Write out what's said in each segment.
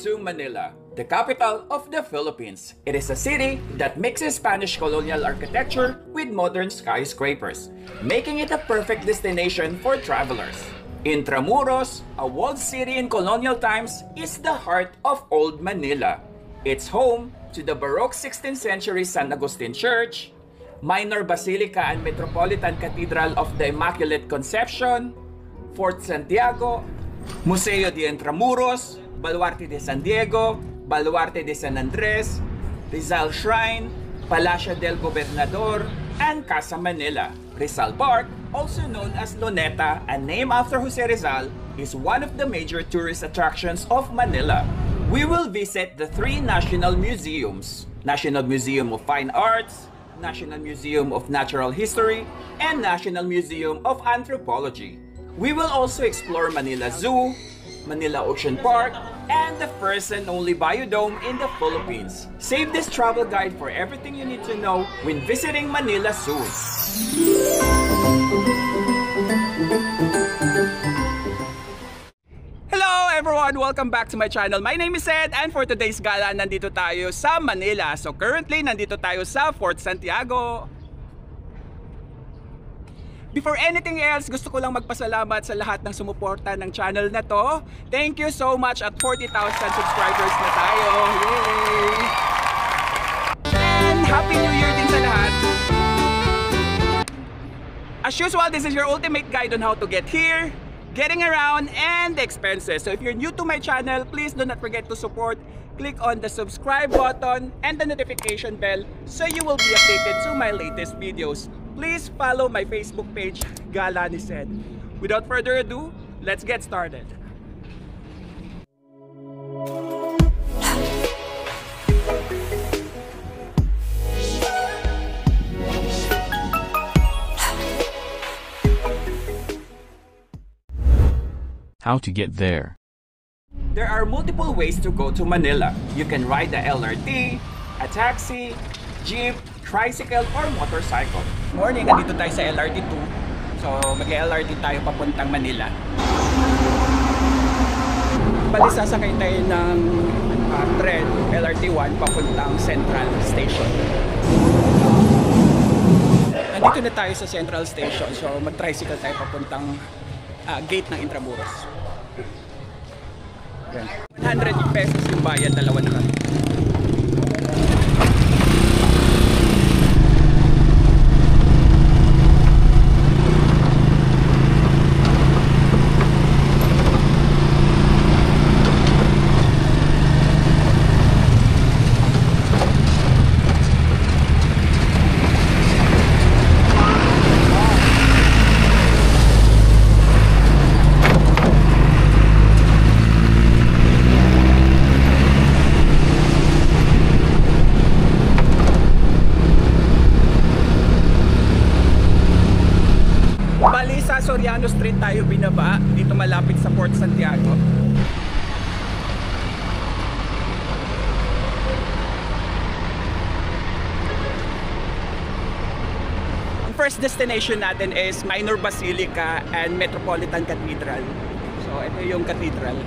to Manila, the capital of the Philippines. It is a city that mixes Spanish colonial architecture with modern skyscrapers, making it a perfect destination for travelers. Intramuros, a walled city in colonial times, is the heart of Old Manila. It's home to the Baroque 16th century San Agustin Church, Minor Basilica and Metropolitan Cathedral of the Immaculate Conception, Fort Santiago, Museo de Intramuros, Baluarte de San Diego, Baluarte de San Andres, Rizal Shrine, Palacio del Gobernador, and Casa Manila. Rizal Park, also known as Luneta and named after Jose Rizal, is one of the major tourist attractions of Manila. We will visit the three national museums: National Museum of Fine Arts, National Museum of Natural History, and National Museum of Anthropology. We will also explore Manila Zoo, Manila Ocean Park, and the first and only biodome in the Philippines. Save this travel guide for everything you need to know when visiting Manila soon. Hello everyone! Welcome back to my channel. My name is Ed, and for today's gala, nandito tayo sa Manila. So currently, nandito tayo sa Fort Santiago. Before anything else, gusto ko lang magpasalamat sa lahat ng sumuporta ng channel na to. Thank you so much at 40,000 subscribers na tayo. Yay! And Happy New Year din sa lahat. As usual, this is your ultimate guide on how to get here, getting around, and the expenses. So if you're new to my channel, please do not forget to support. Click on the subscribe button and the notification bell so you will be updated to my latest videos. Please follow my Facebook page, Gala ni Sed. Without further ado, let's get started. How to get there? There are multiple ways to go to Manila. You can ride the LRT, a taxi, jeep, tricycle, or motorcycle. Morning, nandito tayo sa LRT 2. So, mag-LRT tayo papuntang Manila. Bali, sasakay tayo ng tren, LRT 1, papuntang Central Station. Nandito na tayo sa Central Station. So, mag-tricycle tayo papuntang gate ng Intramuros. 100 pesos yung bayad, dalawa na kami. Soriano Street tayo binaba, dito malapit sa Fort Santiago. Ang first destination natin is Minor Basilica and Metropolitan Cathedral. So ito yung cathedral.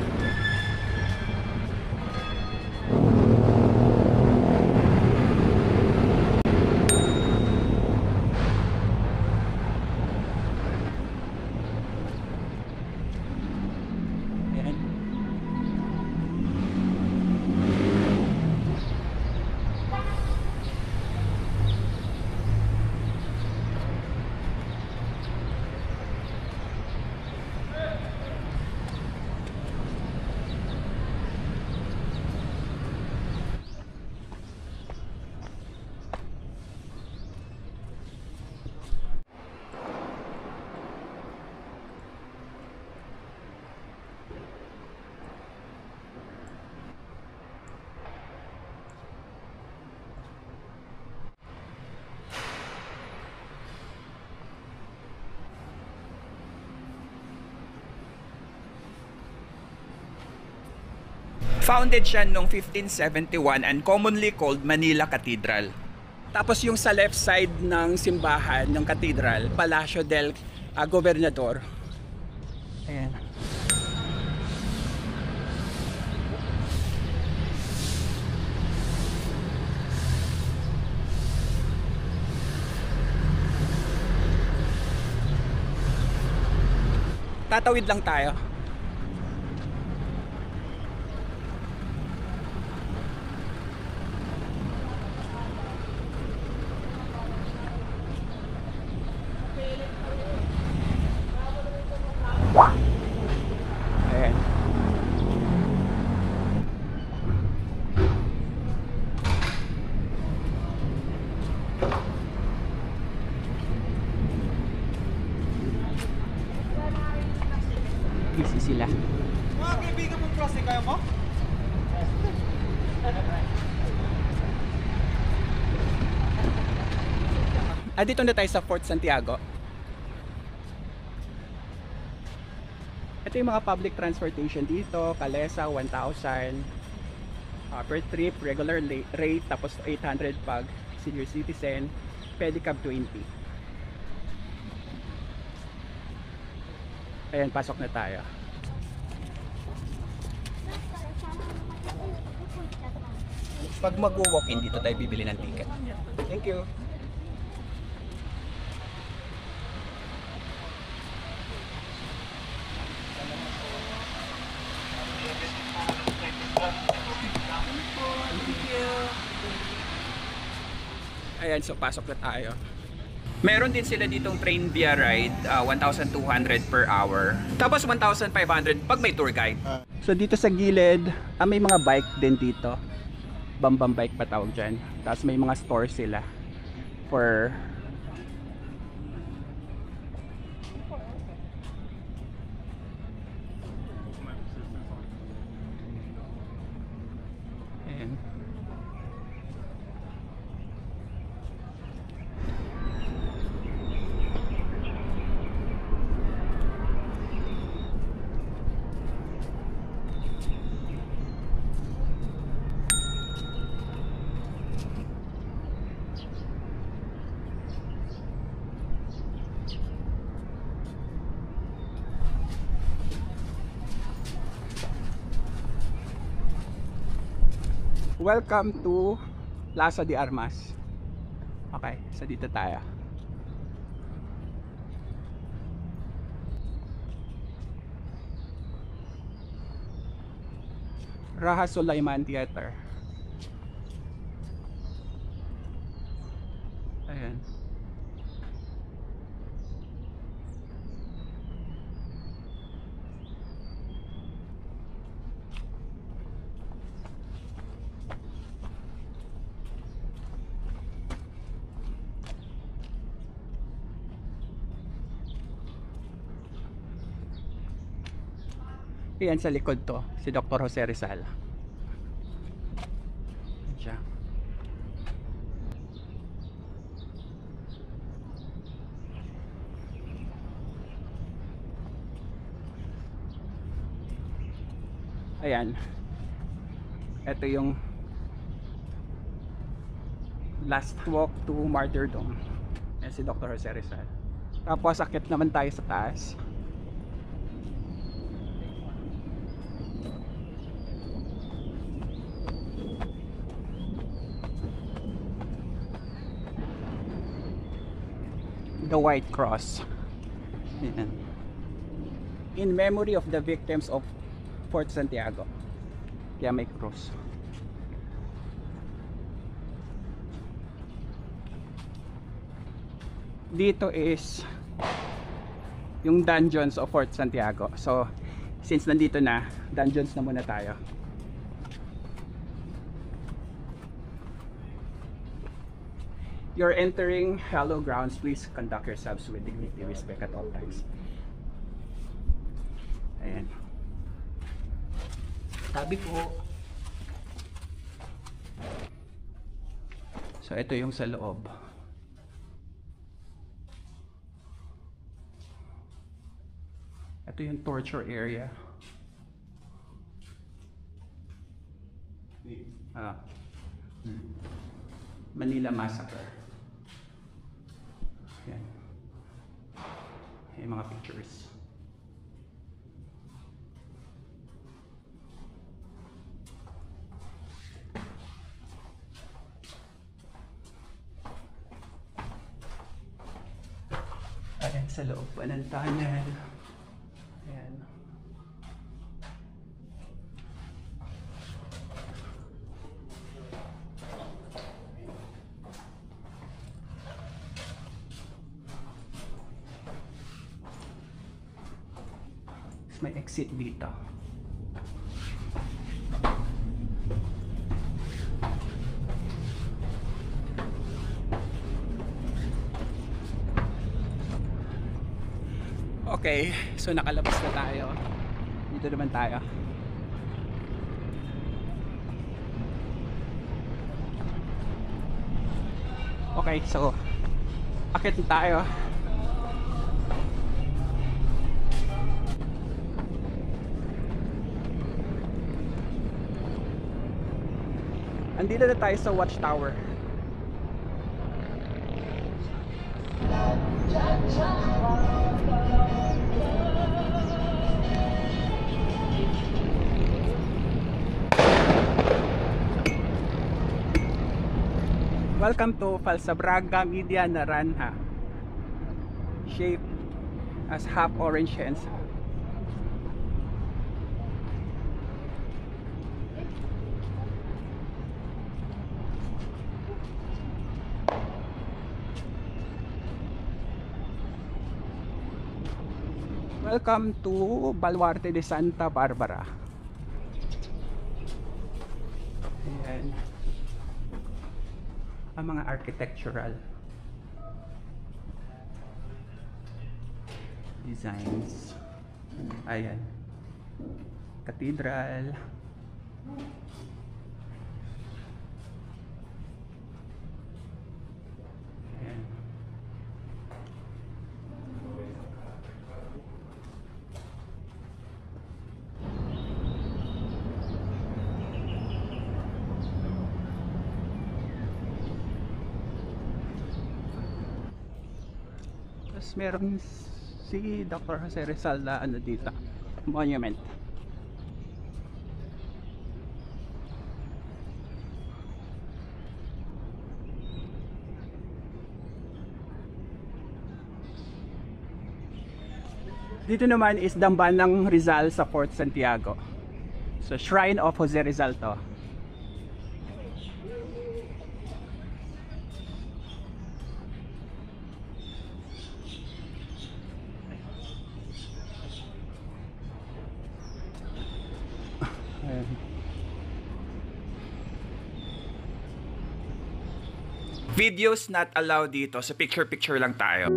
Founded siya noong 1571 and commonly called Manila Cathedral. Tapos yung sa left side ng simbahan ng cathedral, Palacio del Gobernador. Ayan. Tatawid lang tayo. Ayan. Busy sila. Mga kaibigan mong plastic kayo mo? Dito na tayo sa Fort Santiago. Ito yung mga public transportation dito. Calesa, 1,000 per trip, regular rate, tapos 800 pag senior citizen, pedicab 20. Ayan, pasok na tayo. Pag mag-walk-in, dito tayo bibili ng ticket. Thank you. Ayan, so pasok na tayo. Meron din sila ditong train via ride, 1,200 per hour. Tapos 1,500 pag may tour guide. So dito sa gilid, may mga bike din dito. Bambang bike pa tawag dyan. Tapos may mga stores sila for ayan. Welcome to Plaza de Armas. Okay, so dito tayo. Raha Sulaiman Theater. Ayan. Ayan sa likod to, si Dr. Jose Rizal. Ayan siya. Ayan. Ito yung last walk to martyrdom. Ayan si Dr. Jose Rizal. Tapos akit naman tayo sa taas. The White Cross. Ayan. In memory of the victims of Fort Santiago. Kaya may cross. Dito is yung dungeons of Fort Santiago. So, since nandito na, dungeons na muna tayo. You're entering hallowed grounds. Please conduct yourselves with dignity and respect at all times. Ayan. Tabi po. So, ito yung sa loob. Ito yung torture area. Manila Massacre. Yan. Yung mga pictures. Ayan sa loob pa ng tunnel. Ayan. May exit dito. Okay, so nakalabas na tayo. Dito naman tayo. Okay, so akit na tayo. Andito na tayo sa Watchtower. Welcome to Falsabraga Media Naranja, shaped as half orange hens. Welcome to Baluarte de Santa Barbara. Ayan. Ang mga architectural designs. Ayan. Cathedral. Ayan. Tapos meron si Dr. Jose Rizal na ano dito, monument. Dito naman is damban ng Rizal sa Fort Santiago. So Shrine of Jose Rizal to. Videos not allowed dito, so picture-picture lang tayo.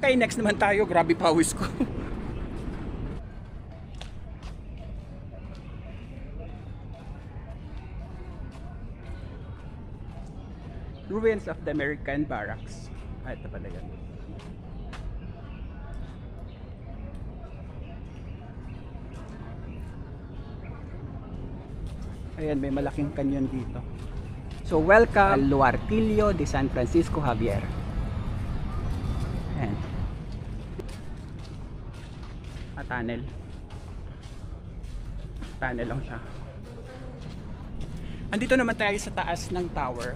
Okay, next naman tayo. Grabe pawis ko. Ruins of the American Barracks. Ah, ito pala yan. Ayan, may malaking kanyon dito. So, welcome Luartillo de San Francisco Javier. Ayan. Tunnel. Tunnel lang siya. Andito naman tayo sa taas ng tower.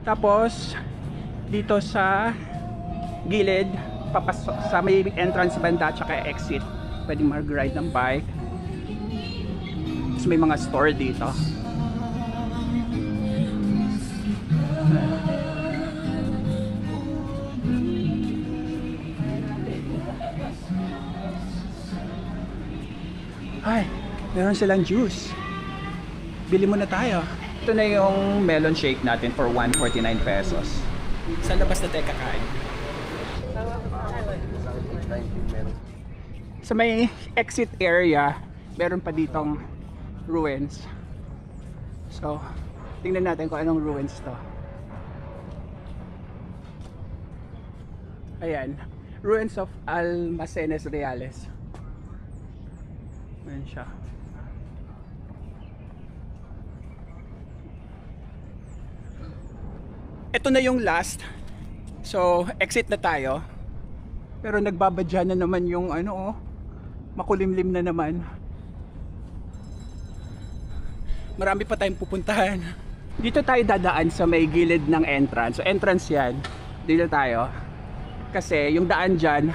Tapos dito sa gilid, papasok sa may entrance banda at saka exit, pwedeng mag-ride ng bike. Tapos may mga store dito. Ay, meron silang juice. Bili muna tayo. Ito na yung melon shake natin for 149 pesos. Sa labas na tayo kakain. Sa may exit area, meron pa ditong ruins. So, tingnan natin kung anong ruins to. Ayan, ruins of Almacenes Reales. Ayan siya. Ito na yung last So, exit na tayo. Pero nagbabadya na naman yung ano, oh, makulimlim na naman. Marami pa tayong pupuntahan. Dito tayo dadaan sa may gilid ng entrance. So, entrance yan. Dito tayo. Kasi yung daan dyan,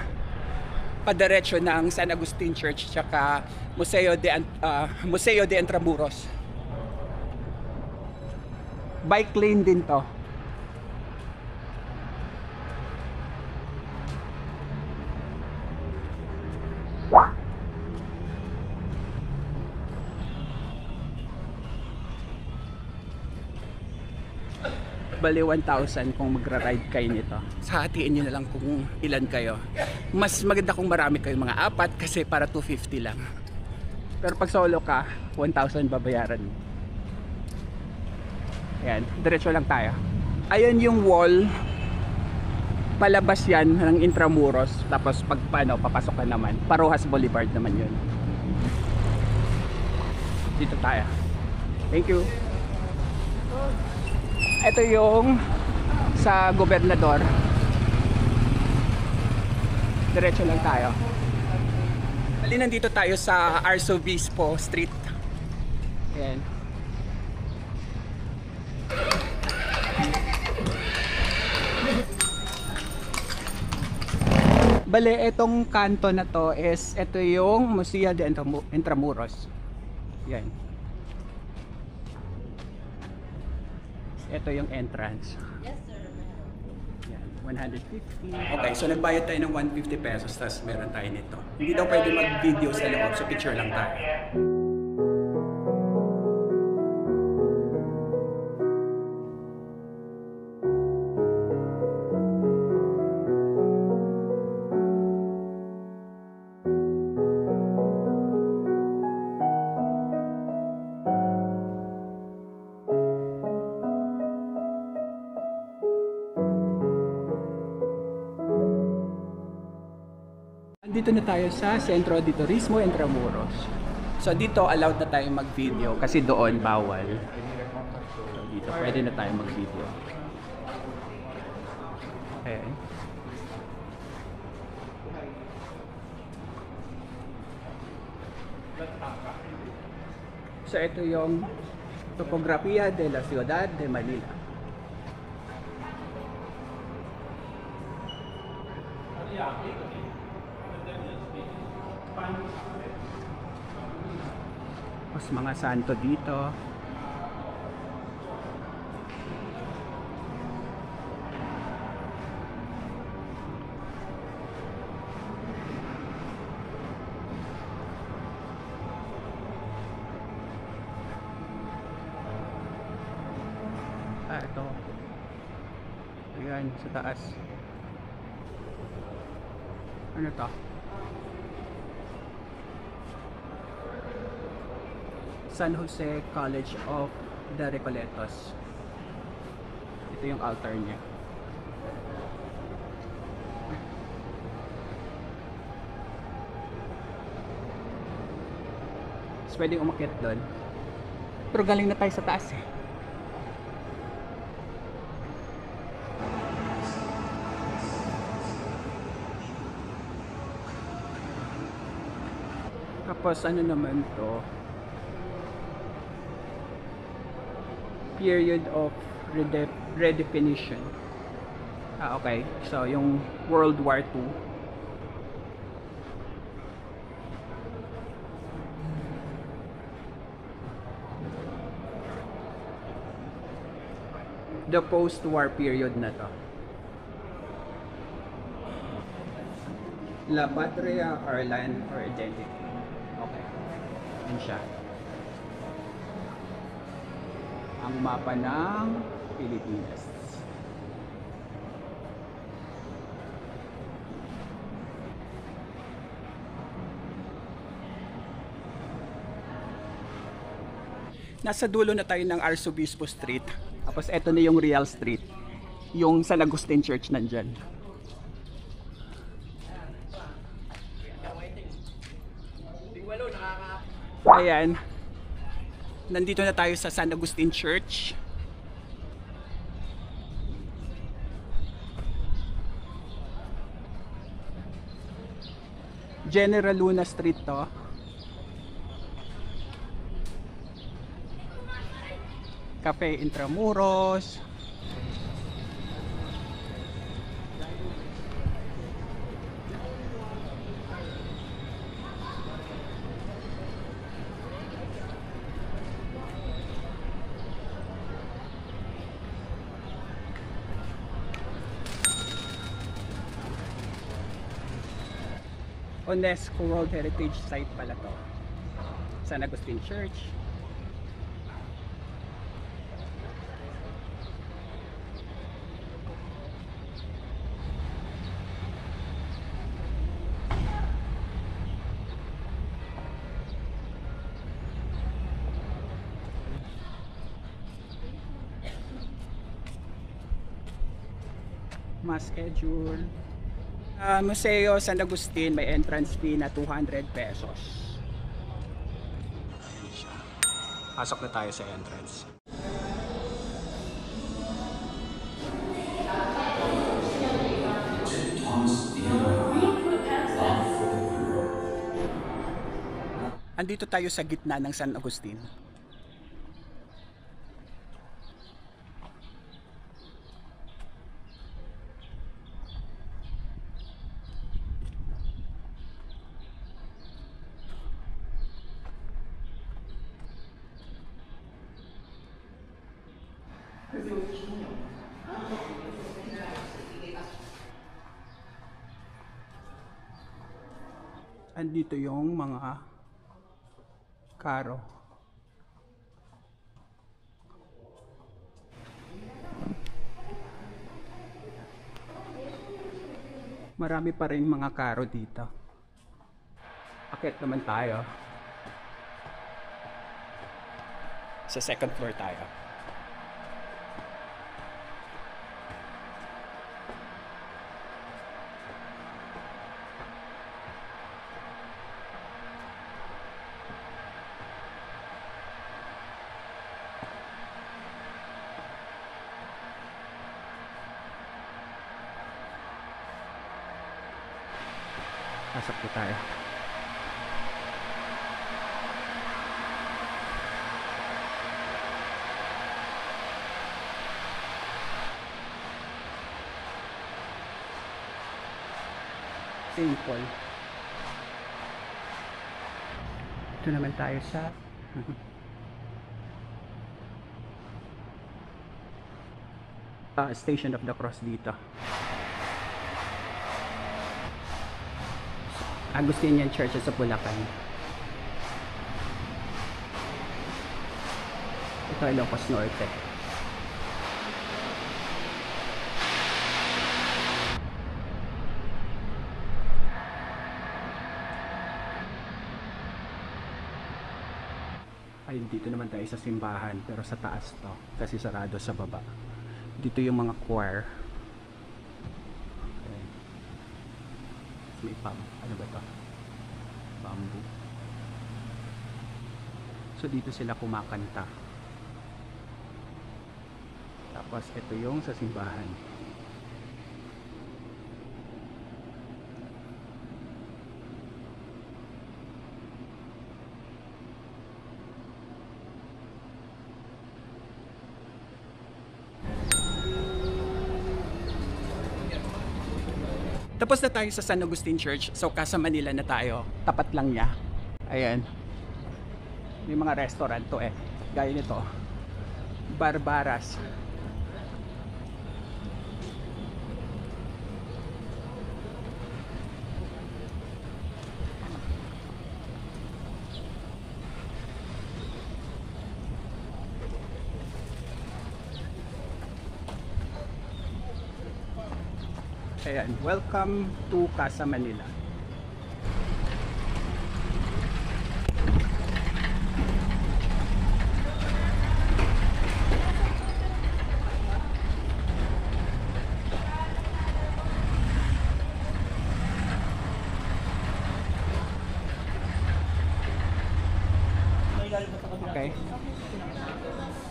padiretso ng San Agustin Church tsaka Museo de Intramuros. Bike lane din to. Bali 1,000 kung magra-ride kayo nito. Sa hatiin nyo na lang kung ilan kayo. Mas maganda kung marami kayo, mga 4 kasi para 250 lang. Pero pag solo ka, 1,000 babayaran mo. Ayan, diretso lang tayo. Ayun yung wall. Palabas yan ng Intramuros. Tapos pag paano, papasok ka naman. Parojas Boulevard naman yun. Dito tayo. Thank you. Ito yung sa Gobernador. Diretso lang tayo. Bali, nandito tayo sa Arzobispo Street. Ayan. Bali, itong kanto na to is ito yung Museo de Intramuros. Yan. Ito yung entrance. Yes, sir. Yan, 150. Okay, so nagbayad tayo ng 150 pesos, tapos meron tayo nito. Hindi daw pwede mag-video sa loob, so picture lang tayo. Dito na tayo sa Centro de Turismo Intramuros. So dito allowed na tayong mag-video kasi doon bawal. So dito pwede na tayong mag-video. Okay. So ito yung Topografía de la Ciudad de Manila. Tapos mga santo dito. Ito. Ayan, sa taas. Ano to? San Jose College of the Recoletos. Ito yung altar niya. So, pwedeng umakyat doon. Pero galing na tayo sa taas eh. Tapos ano naman to? Period of redefinition. Okay. So, yung World War II. The post-war period na to. La Patria, our land, or identity. Okay. Yan siya. Ang mapa ng Pilipinas. Nasa dulo na tayo ng Arzobispo Street. Tapos eto na yung Real Street. Yung San Agustin Church nandyan. Ayan. Nandito na tayo sa San Agustin Church. General Luna Street to. Cafe Intramuros. UNESCO World Heritage Site pala to. San Agustin Church. Mas schedule. Museo San Agustin, may entrance fee na 200 pesos. Ayan siya. Pasok na tayo sa entrance. Andito tayo sa gitna ng San Agustin. Andito yung mga karo. Marami pa rin mga karo dito. Akit naman tayo. Sa second floor tayo. Pasok po tayo. Simple. Ito naman tayo sa Station of the Cross dito. Agustinian Church sa Bulacan. Ito ay Ilocos Norte. Ay, dito naman tayo sa simbahan, pero sa taas to kasi sarado sa baba. Dito yung mga choir. May ano ba ito? Bamboo. So dito sila kumakanta. Tapos ito yung sa simbahan. Tapos na tayo sa San Agustin Church. So Casa Manila na tayo. Tapat lang niya. Ayan. May mga restaurant to eh. Gaya nito. Barbaras. Ayan, welcome to Casa Manila. Okay.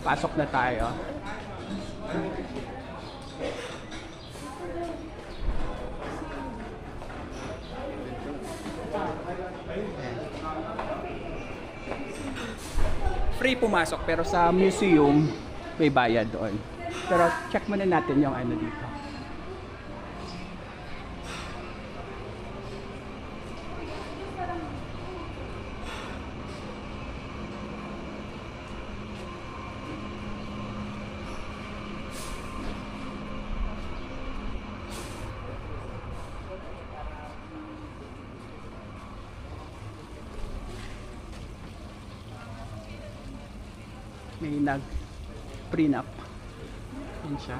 Pasok na tayo. free pumasok, pero sa museum may bayad doon. Pero check muna natin yung ano dito. May nag-prenup. Yan siya.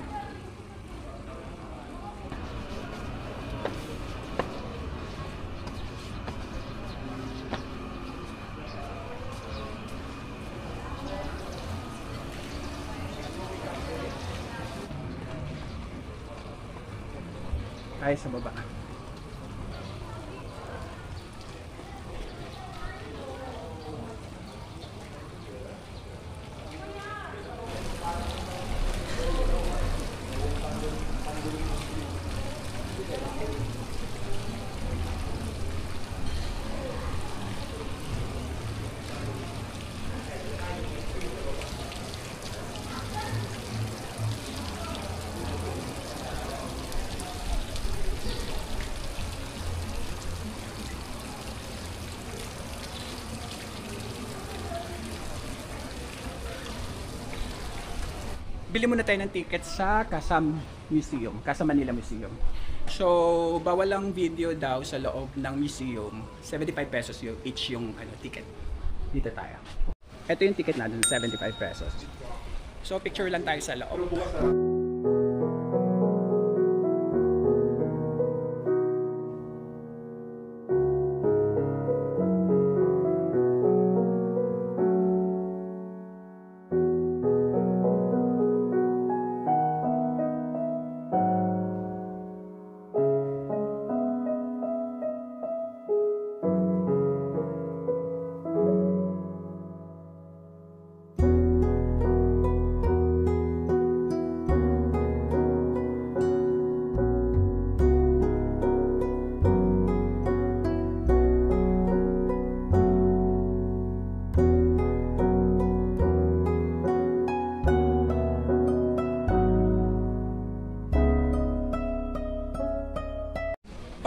Ay, sa baba. Bili muna tayo ng ticket sa Kasam Museum, Casa Manila Museum. So, bawal lang video daw sa loob ng museum. 75 pesos yung each yung ticket. Dito tayo. Ito yung ticket natin, 75 pesos. So, picture lang tayo sa loob.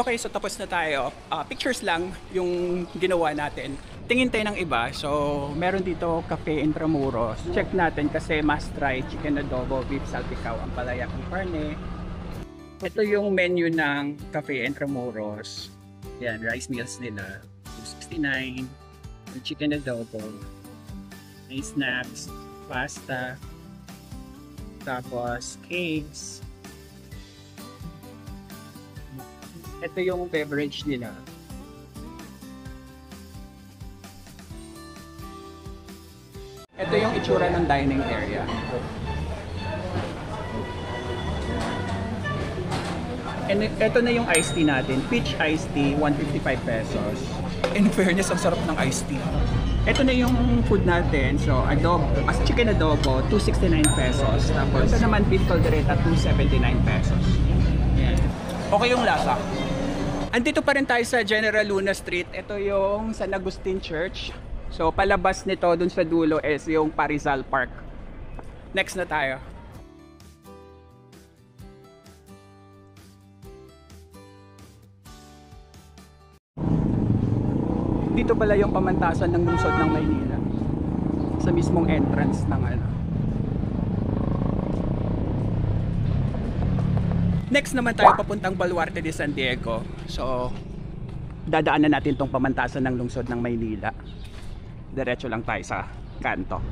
Okay, so tapos na tayo. Pictures lang yung ginawa natin. Tingin tayo ng iba. So, meron dito Cafe Intramuros. Check natin kasi must try chicken adobo, beef salpicao, ampalaya con carne. Ito yung menu ng Cafe Intramuros. Yan, rice meals nila. 269. Chicken adobo. May snacks, pasta. Tapos cakes. Ito yung beverage nila. Ito yung itsura ng dining area. And ito na yung iced tea natin. Peach iced tea, 155 pesos. In fairness, ang sarap ng iced tea. Ito na yung food natin. So, adobo, chicken adobo, 269 pesos. Tapos, ito naman beef caldereta, 279 pesos. Yan. Okay yung lasa. Andito pa rin tayo sa General Luna Street. Ito yung San Agustin Church. So palabas nito dun sa dulo is yung Parizal Park. Next na tayo. Dito pala yung pamantasan ng lungsod ng Maynila. Sa mismong entrance ng Next naman tayo papuntang Baluarte de San Diego. So, dadaanan natin tong pamantasan ng lungsod ng Maynila. Diretso lang tayo sa kanto.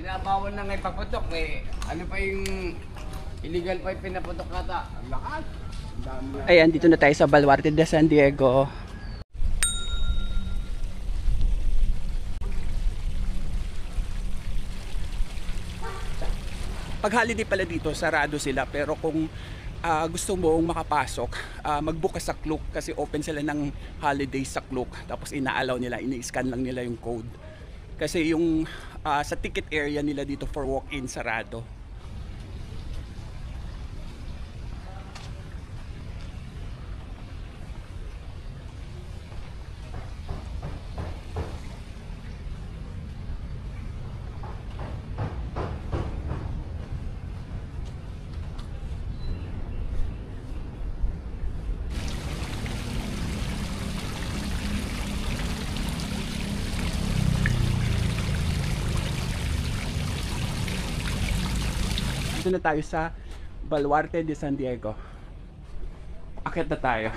Binabawal na nga ipaputok. Ano pa yung illegal pa yung pinaputok nata? Ang lakas. Ayan, dito na tayo sa Baluarte de San Diego. Pag holiday pala dito, sarado sila. Pero kung gusto mong makapasok, mag-book ka sa Klook kasi open sila ng holiday sa Klook. Tapos ina-allow nila, ini-scan lang nila yung code. Kasi yung sa ticket area nila dito for walk-in, sarado. Nandito na tayo sa Baluarte de San Diego. Akit na tayo.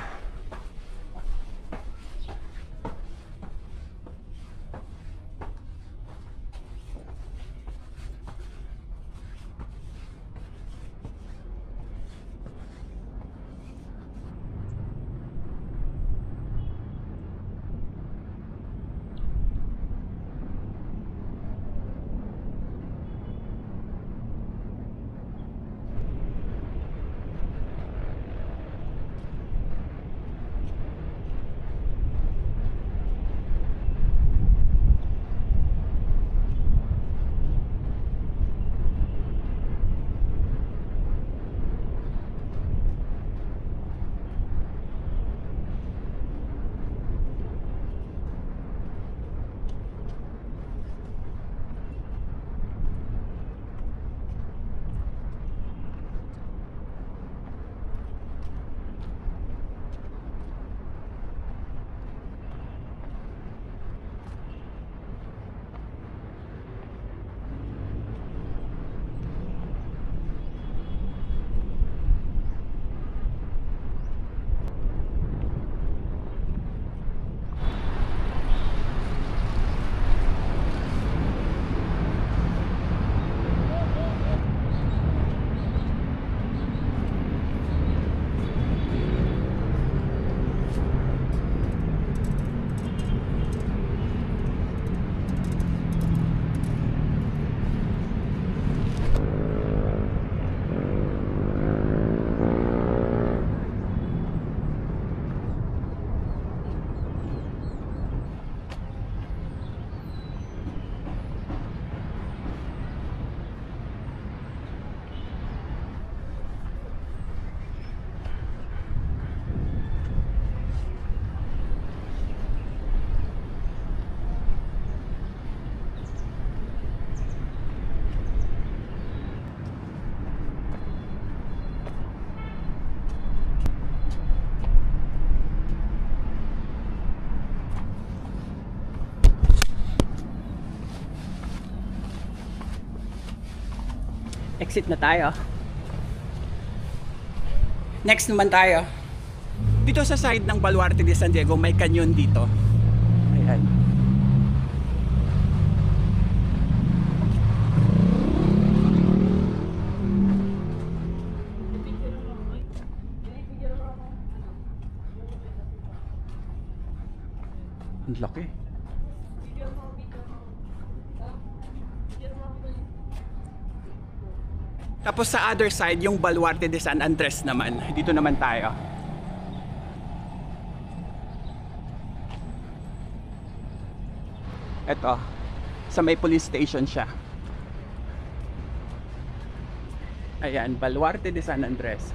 Exit na tayo. Next naman tayo. Dito sa side ng Baluarte de San Diego, may canyon dito. Ayan. Ang laki. Tapos sa other side, yung Baluarte de San Andres naman. Dito naman tayo. Eto, sa may police station siya. Ayan, Baluarte de San Andres.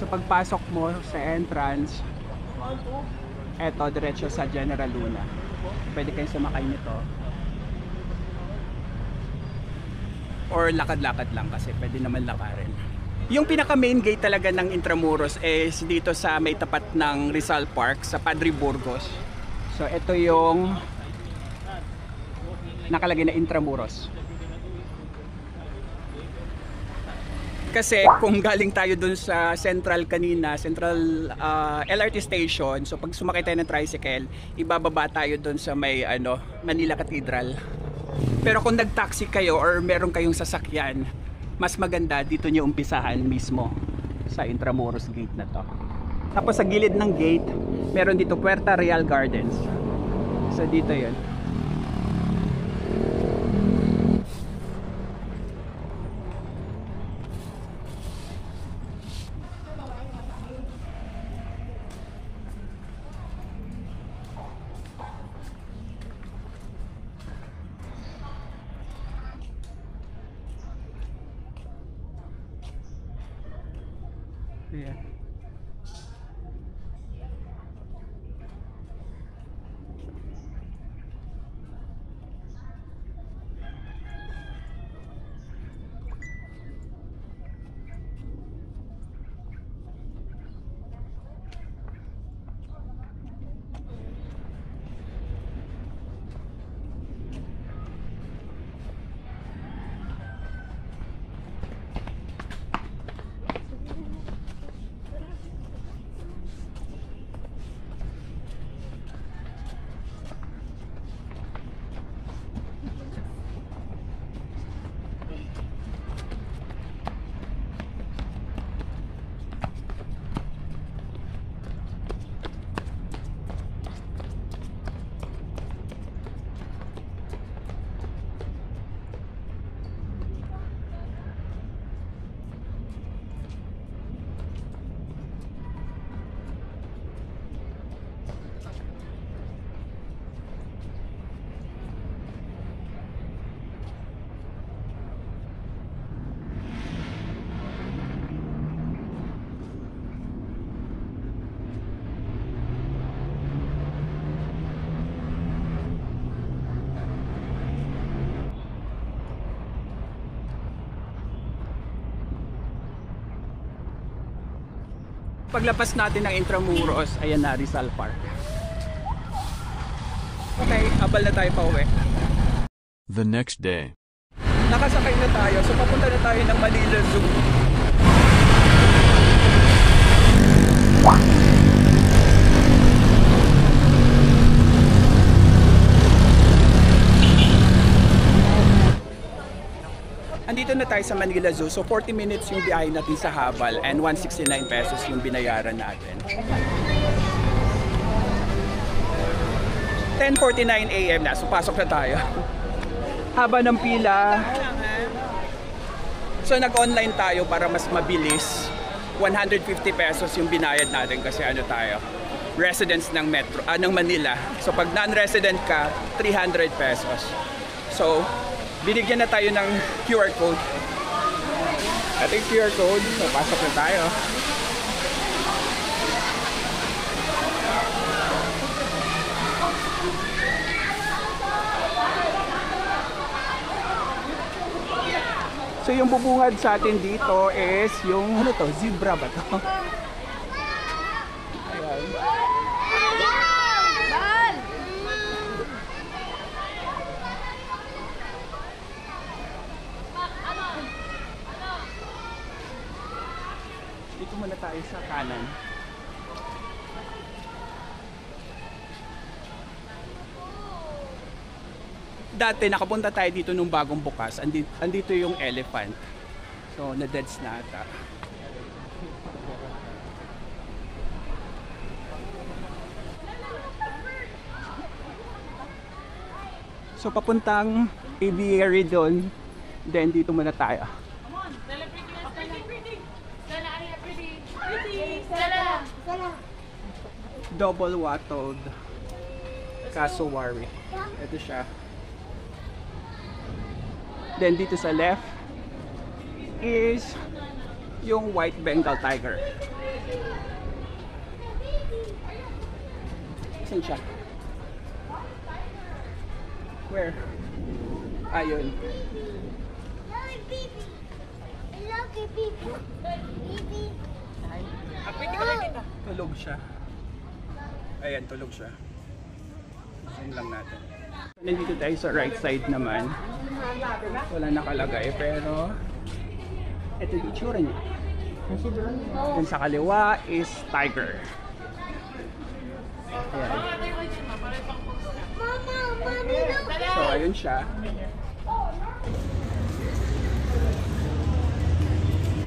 So pagpasok mo sa entrance, eto diretso sa General Luna. Pwede kayong sumakay nito. Or lakad-lakad lang kasi pwede naman lakarin. Yung pinaka main gate talaga ng Intramuros is dito sa may tapat ng Rizal Park sa Padre Burgos. So ito yung nakalagay na Intramuros. Kasi kung galing tayo dun sa Central kanina, Central LRT station, so pag sumakay tayo ng tricycle, ibababa tayo dun sa may Manila Cathedral. Pero kung nag-taxi kayo or meron kayong sasakyan, mas maganda dito nyo umpisahan mismo sa Intramuros gate na to. Tapos sa gilid ng gate, meron dito Puerta Real Gardens. So dito yun. Yeah. Paglapas natin ng Intramuros, ayan na Rizal Park. Okay, abal na tayo pa uwi. The next day. Nakasakay na tayo, so papunta na tayo ng Manila Zoo. Andito na tayo sa Manila Zoo. So 40 minutes yung biyahe natin sa habal and 169 pesos yung binayaran natin. 10:49 AM na. So pasok na tayo. Haba ng pila. So nag-online tayo para mas mabilis. 150 pesos yung binayad natin kasi ano tayo, residents ng Metro, ng Manila. So pag non-resident ka, 300 pesos. So binigyan na tayo ng QR code. Ito yung QR code. So, pasok na tayo. So, yung bubungad sa atin dito is yung, ano to? Zebra ba to? Ayan. Dito muna tayo sa kanan. Dati nakapunta tayo dito nung bagong bukas. Andito yung elephant. So na-deads na ata. So papuntang aviary doon. Then dito muna tayo. Double wattled cassowary. Ito siya. Then dito sa left is yung white Bengal tiger. Saan siya? Where? Ayun. Tulog siya. Ayan, tulog siya. Zoom lang natin. Nandito tayo sa right side naman. Wala nakalagay pero ito yung itsura niya. Yung sa kaliwa is tiger. Ayan. So ayun siya.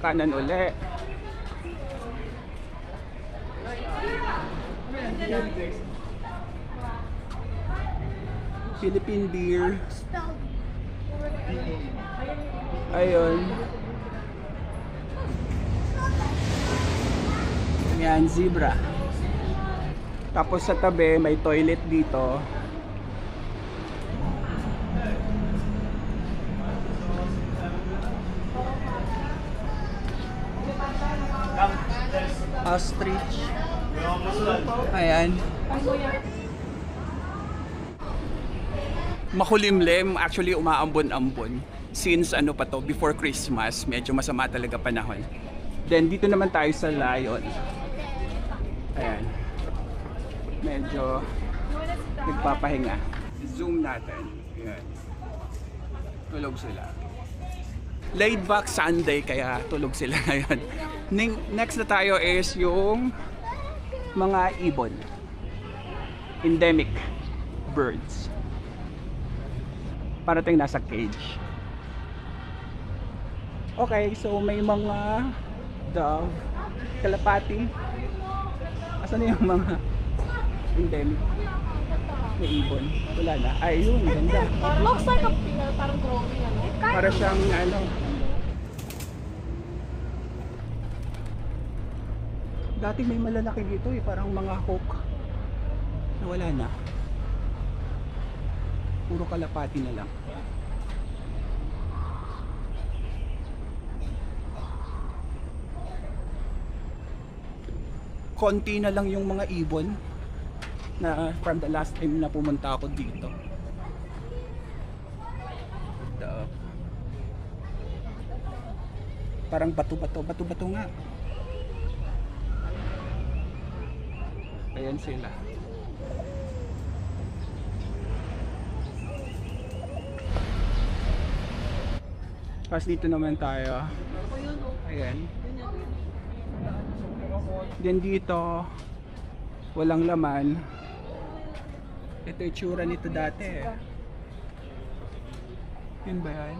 kanan uli. Philippine beer. Ayun. Yan, zebra. Tapos sa tabi, may toilet dito. Ostrich. Ayan. Makulimlim, actually umaambon-ambon. Since ano pa to, before Christmas, medyo masama talaga panahon. Then dito naman tayo sa Lion. Ayan. Medyo nagpapahinga. Zoom natin. Ayan. Tulog sila. Laid back Sunday kaya tulog sila ngayon. Next na tayo is yung mga ibon. Endemic birds. Parating nasa cage. Okay, so may mga dove, kalapati. Asan na yung mga endemic na ibon? Wala na. Ay, yun, ganda. Looks like a parang drawing, ano? Para siyang ano. Dati may malalaki dito eh, parang mga hawk. Nawala na. Puro kalapati na lang. Konti na lang yung mga ibon na from the last time na pumunta ako dito. Parang bato-bato nga. Ayan sila. Tapos dito naman tayo. Ayan. Then dito, walang laman. Ito yung tsura nito dati eh. Yun ba yan?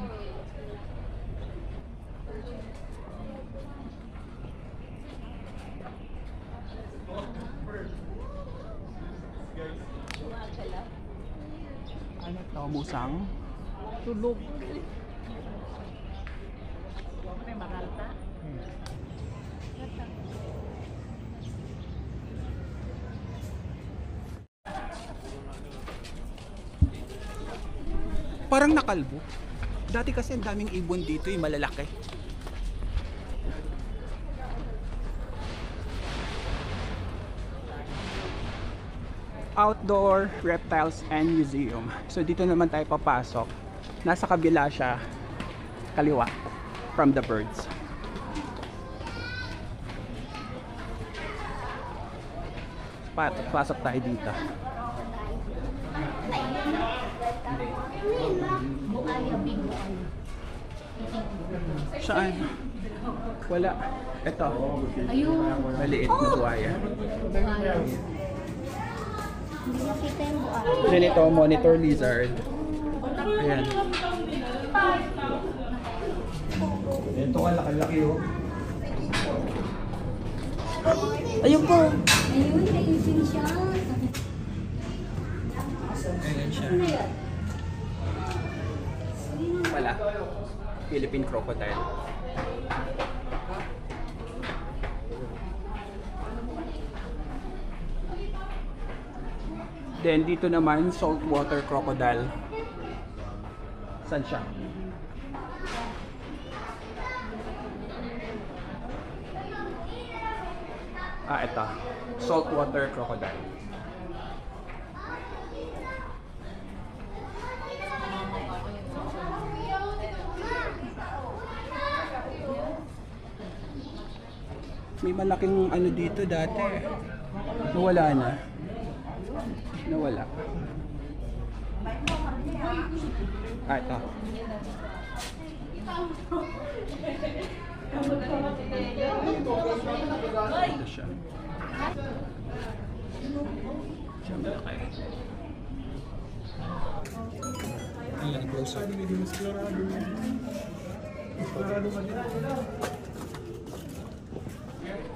Ano ito? Musang? Tulog. May makalta. Parang nakalbo. Dati kasi ang daming ibon dito, yung malalaki. Outdoor Reptiles and Museum. So dito naman tayo papasok. Nasa kabila siya, kaliwa, from the birds. Pasok tayo dito. Saan? Wala. Ito. Ayun. Maliit na buhaya. Hindi nakita yung buwan. Then ito, monitor lizard. Ayan. Ito ka, laki-laki oh. Ayun po. Ayun, naising siya. Ayan siya. Wala. Philippine crocodile. Then dito naman saltwater crocodile. Saan siya? Ito. Saltwater crocodile. May malaking ano dito dati. Nawala na. Nawala. Ito. Ito siya. Siya malaki. Ayan, close up.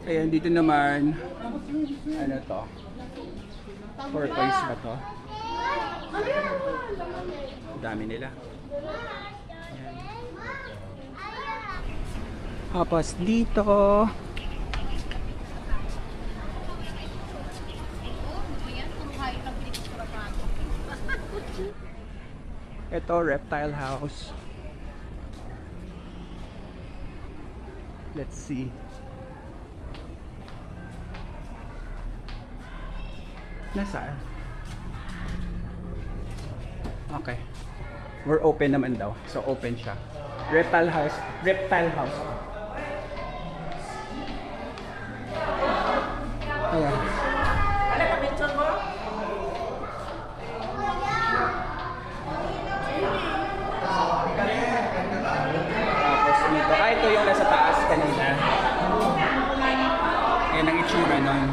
Ayan, dito naman, ano to? Porpoise ba to? Dami nila. Ayan. Tapos dito, ito, reptile house. Let's see. Nasaan? Okay. We're open naman daw. So open siya. Reptile house. Reptile house. Ayan. Tapos dito. Ito yung nasa taas kanina. Ayan ang itsura nun.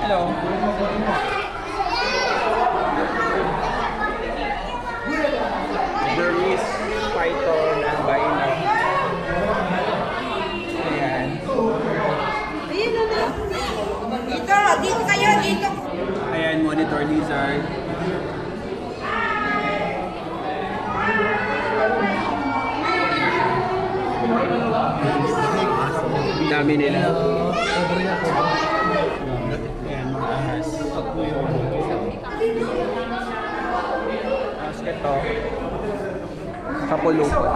Hello. Burmese python albino. Ayan. Dito kayo, dito. Ayan, monitor lizard. Ang dami nila. Ayan, mga ahas. Tapos ito, kapulupot.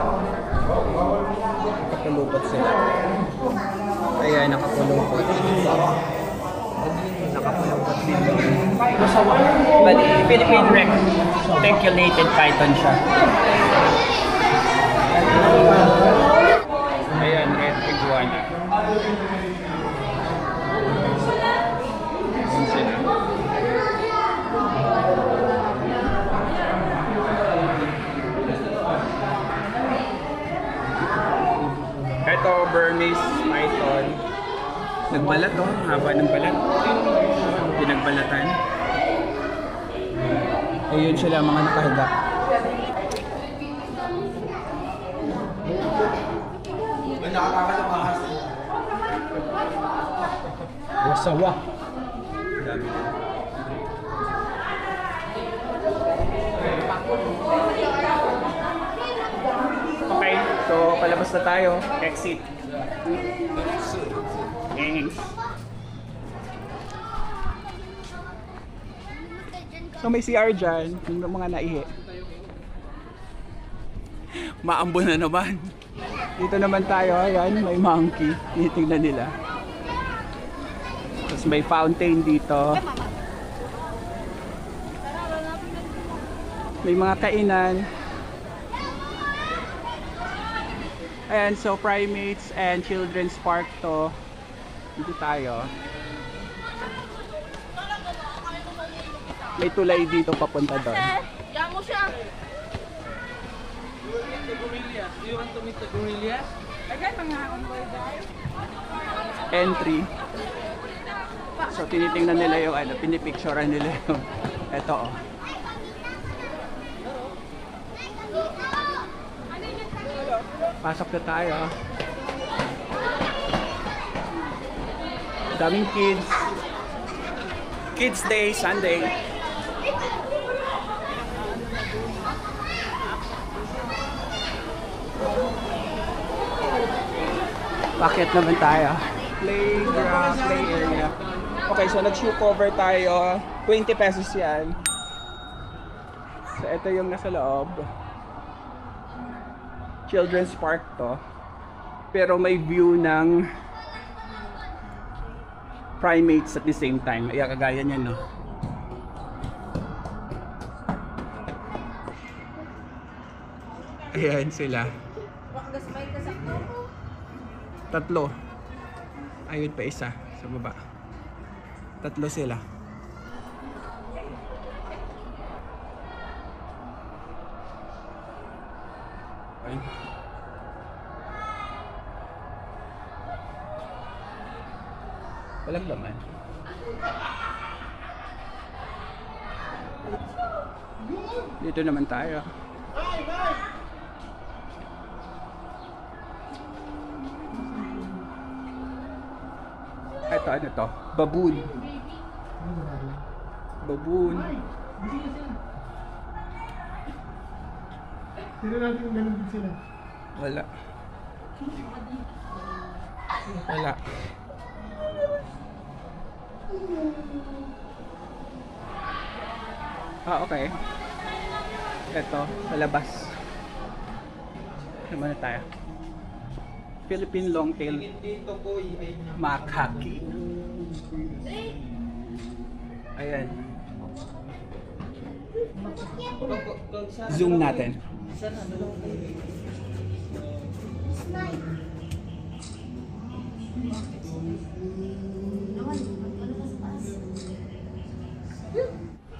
Kapulupot sila. Ayan, nakapulupot. Nakapulupot din. Bali, Philippine Reticulated python siya. Ayan, red iguana. Ayan sila. Ito, Burmese python. Nagbalat oh, haba ng balat. Pinagbalatan. Ayun sila mga nakahiga. Wasawa. Dami. Okay, so palabas na tayo. Exit. Thanks. So may CR dyan, yung mga naihi. Maambo na naman. Dito naman tayo, ayan, may monkey. Tinitingnan nila. Tapos may fountain dito. May mga kainan. Ayan, so primates and children's park to. Dito tayo. May tulay dito papunta doon. Yan mo siya. You want to meet the gorilla? Entry. So tinitingnan nila yung ano, pinipicturean nila yung eto oh. Pasok na tayo. Daming kids. Kids Day, Sunday. Bakit naman tayo? Playground, play area. Okay, so nag-shoe cover tayo. 20 pesos yan. So ito yung nasa loob. Children's park to. Pero may view ng primates at the same time. Ayan, kagaya niyan, no? Ayan sila. Tatlo. Ayun pa isa sa baba. Tatlo sila. Ayun. Walang laman. Dito naman tayo. Ito, ano to? Baboon. Baboon. Sino natin ganun din sila? Wala. Wala. Ah, okay. Ito, sa labas. Naman na tayo. Philippine Longtail Macaque. Ayan. Zoom natin.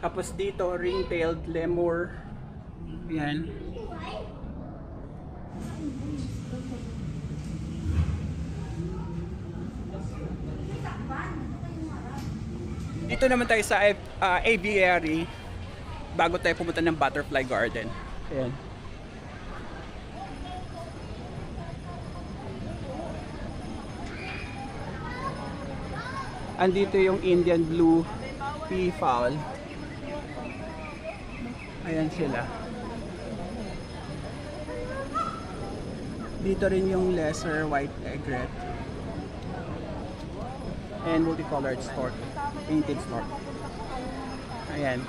Tapos dito, ring-tailed lemur. Yan. Dito naman tayo sa aviary bago tayo pumunta ng butterfly garden. Ayan. Andito yung Indian blue peafowl. Ayan sila. Dito rin yung lesser white egret. And multicolored stork. Painted stork. Ayan.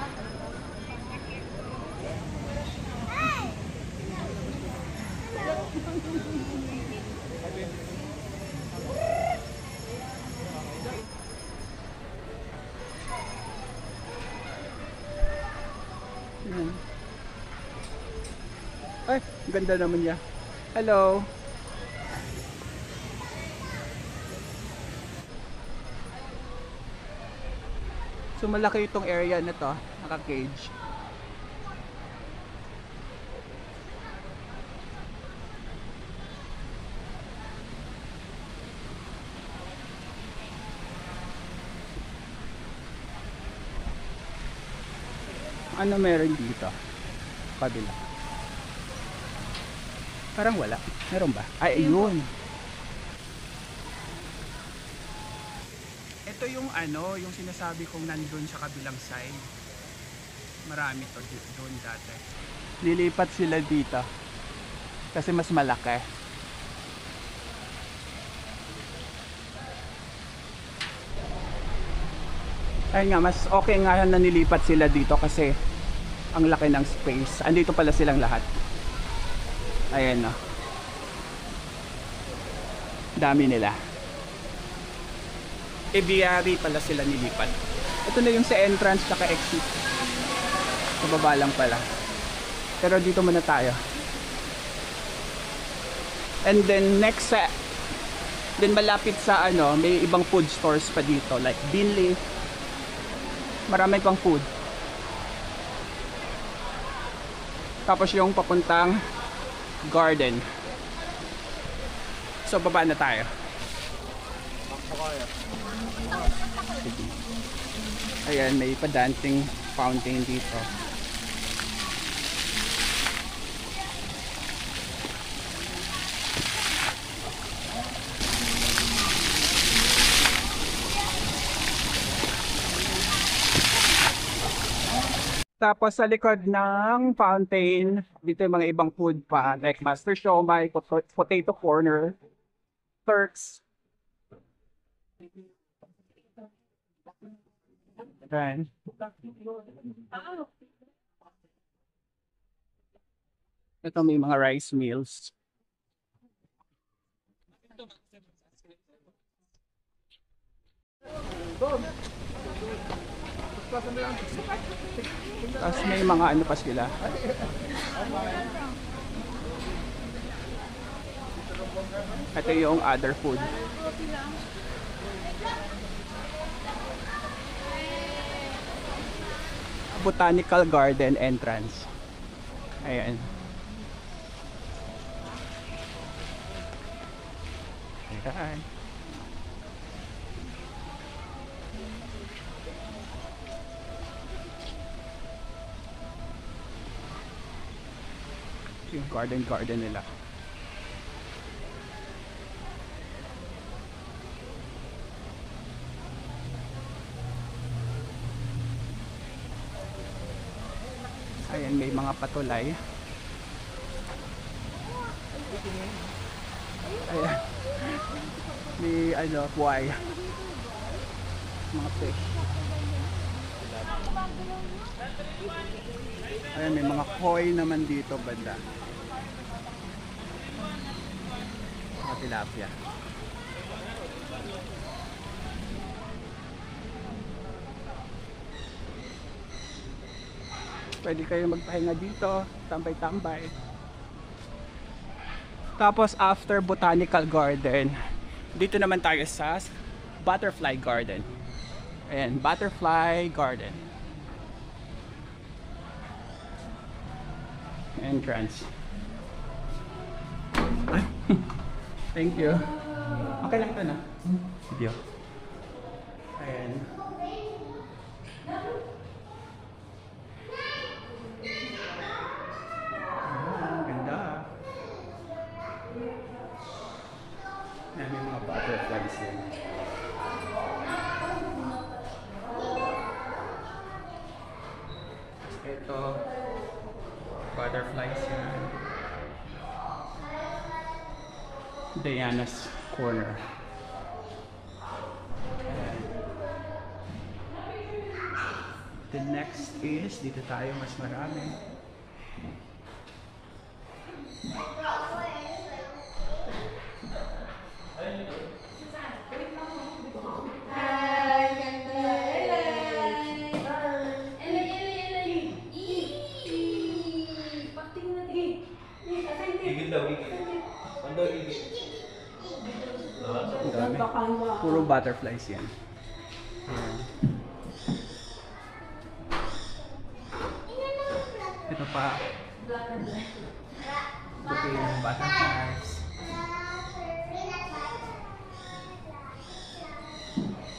Ayan. Ay, ganda naman niya. Hello. So malaki itong area na to, naka-cage. Ano meron dito? Kabila. Parang wala. Meron ba? Ay, ayun. Ito yung ano, yung sinasabi kong nandun sa kabilang side. Marami to doon dati. Lilipat sila dito. Kasi mas malaki. Ayun nga, mas okay nga na nilipat sila dito kasi ang laki ng space. Andito pala silang lahat. Ayan na. Dami nila. Aviary pala sila nilipat. Ito na yung sa entrance naka-exit. Sa baba lang pala. Pero dito muna tayo. And then next sa then malapit sa ano, may ibang food stores pa dito like Binley. Marami pang food. Tapos yung papuntang garden. So baba na tayo. Ayan, may pa-dancing fountain dito. Tapos sa likod ng fountain, dito yung mga ibang food pa like Master Siomai, Potato Corner, Turks. Ayan. Ito may mga rice meals. Tapos may mga ano pa sila. Ito yung other food. Botanical Garden entrance. Ayan. Ayan. Yung garden nila. Ayan, may mga patulay. Ayan. May buhay. Mga fish. Ayan, may mga koi naman dito banda. Mga tilapia. Pwede kayo magpahinga dito, tambay-tambay. Tapos after Botanical Garden, dito naman tayo sa Butterfly Garden. Ayan, Butterfly Garden. Entrance. Thank you. Okay lang ito na. Video. Ayan. Ganda. Ayan, may mga butterflies yan. Ito. Butterflies yan. Diana's Corner. Ayan. The next is, dito tayo mas marami. Puro butterflies yan. Ayan. Ito pa. Ito yung butterflies.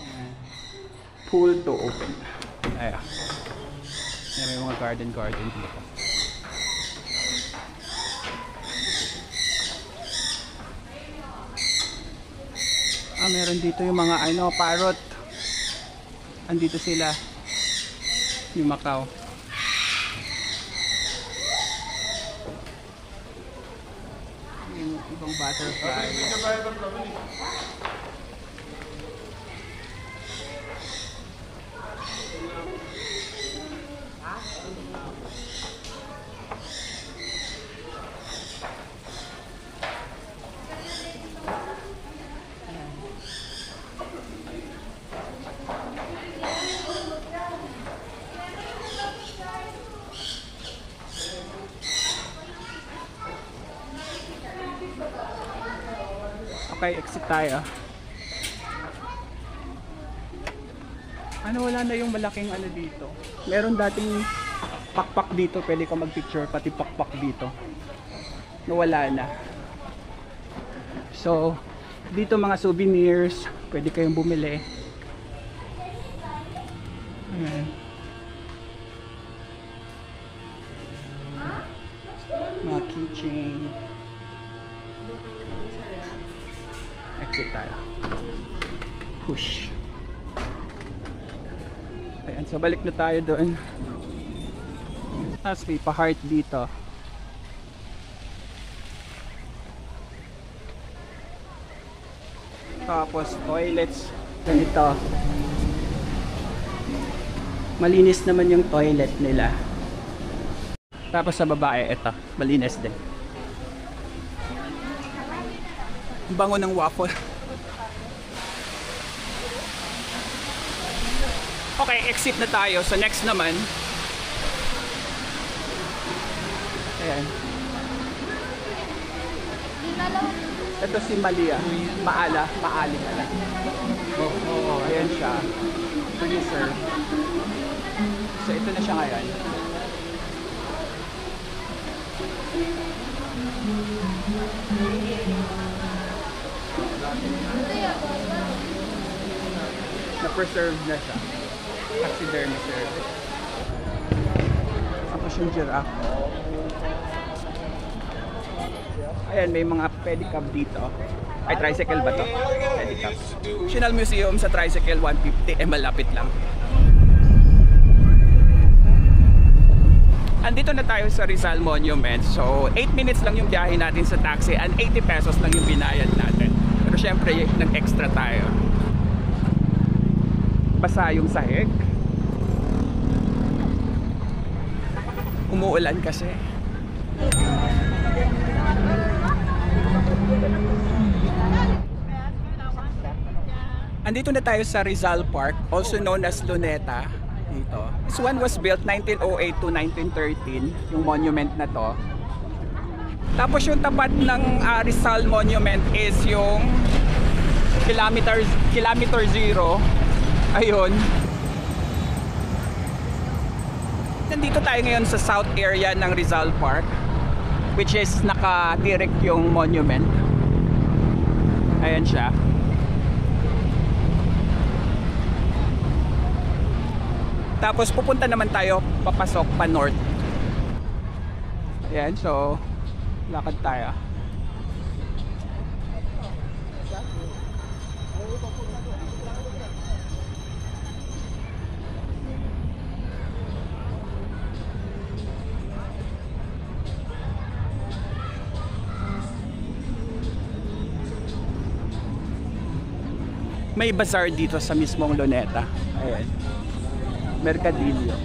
Ayan. Pool to open. Ayan. Ayan, may mga garden dito. Meron dito yung mga parrot. Andito sila. Yung Macau. Yung ibang butterfly. Okay, exit tayo. Wala na yung malaking dito. Meron dating pakpak dito, pwede ka mag-picture, pati pakpak dito. Nawala na. So, dito mga souvenirs, pwede kayong bumili. Ayan. Mga keychain. Exit tayo. Push. Ayan, so balik na tayo doon. Tapos may pa-heart dito. Tapos toilets. Ganito. Malinis naman yung toilet nila. Tapos sa babae, ito. Malinis din. Bango ng waffle. Okay, exit na tayo. So next naman. Ayan. Ito si Malia. Maali ka lang. Oo, ayan siya. Producer. So ito na siya ngayon. Na-preserve na siya. Taxidermy service. Tapos yung giraffe. Ayan, may mga pedicab dito. Ay, tricycle ba to? Pedicab. National Museum sa tricycle, 150. Malapit lang. Andito na tayo sa Rizal Monument. So, 8 minutes lang yung biyahe natin sa taxi and 80 pesos lang yung binayad natin. Pero syempre, nag-extra tayo. Basa yung sahig. Umuulan kasi. Andito na tayo sa Rizal Park, also known as Luneta. Dito. This one was built 1908 to 1913, yung monument na to. Tapos yung tapat ng Rizal Monument is yung kilometer zero. Ayun. Nandito tayo ngayon sa south area ng Rizal Park, which is naka-direct yung monument. Ayan siya. Tapos pupunta naman tayo papasok pa north. Ayan, so lakad tayo. May bazaar dito sa mismong Luneta. Ayan. Mercadillo.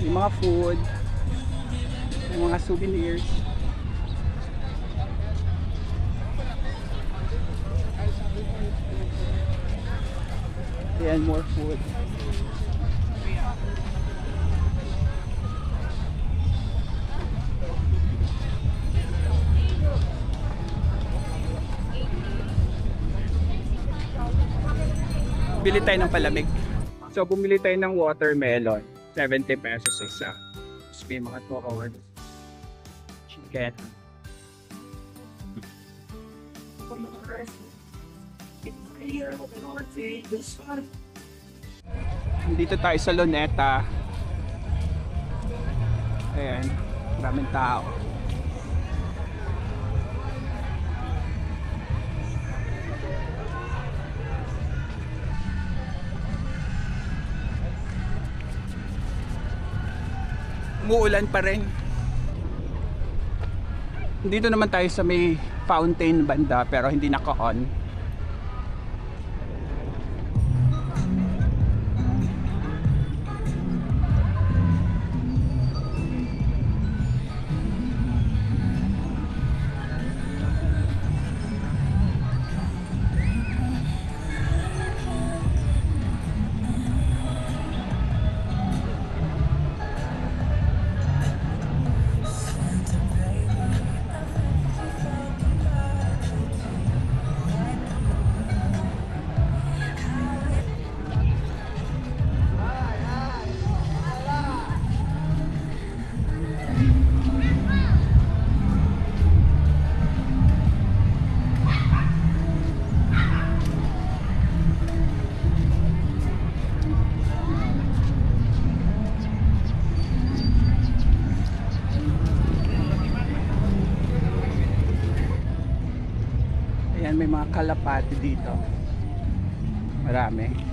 Yung mga food, yung mga souvenirs. Ayan, more food. Bili tayo ng palamig. So, bumili tayo ng watermelon. 70 pesos isa. Tapos may mga turon. Chicken. Dito tayo sa Luneta. Ayan. Maraming tao. Umuulan pa rin. Dito naman tayo sa may fountain banda pero hindi naka-on. Ayan, may mga kalapati dito. Marami.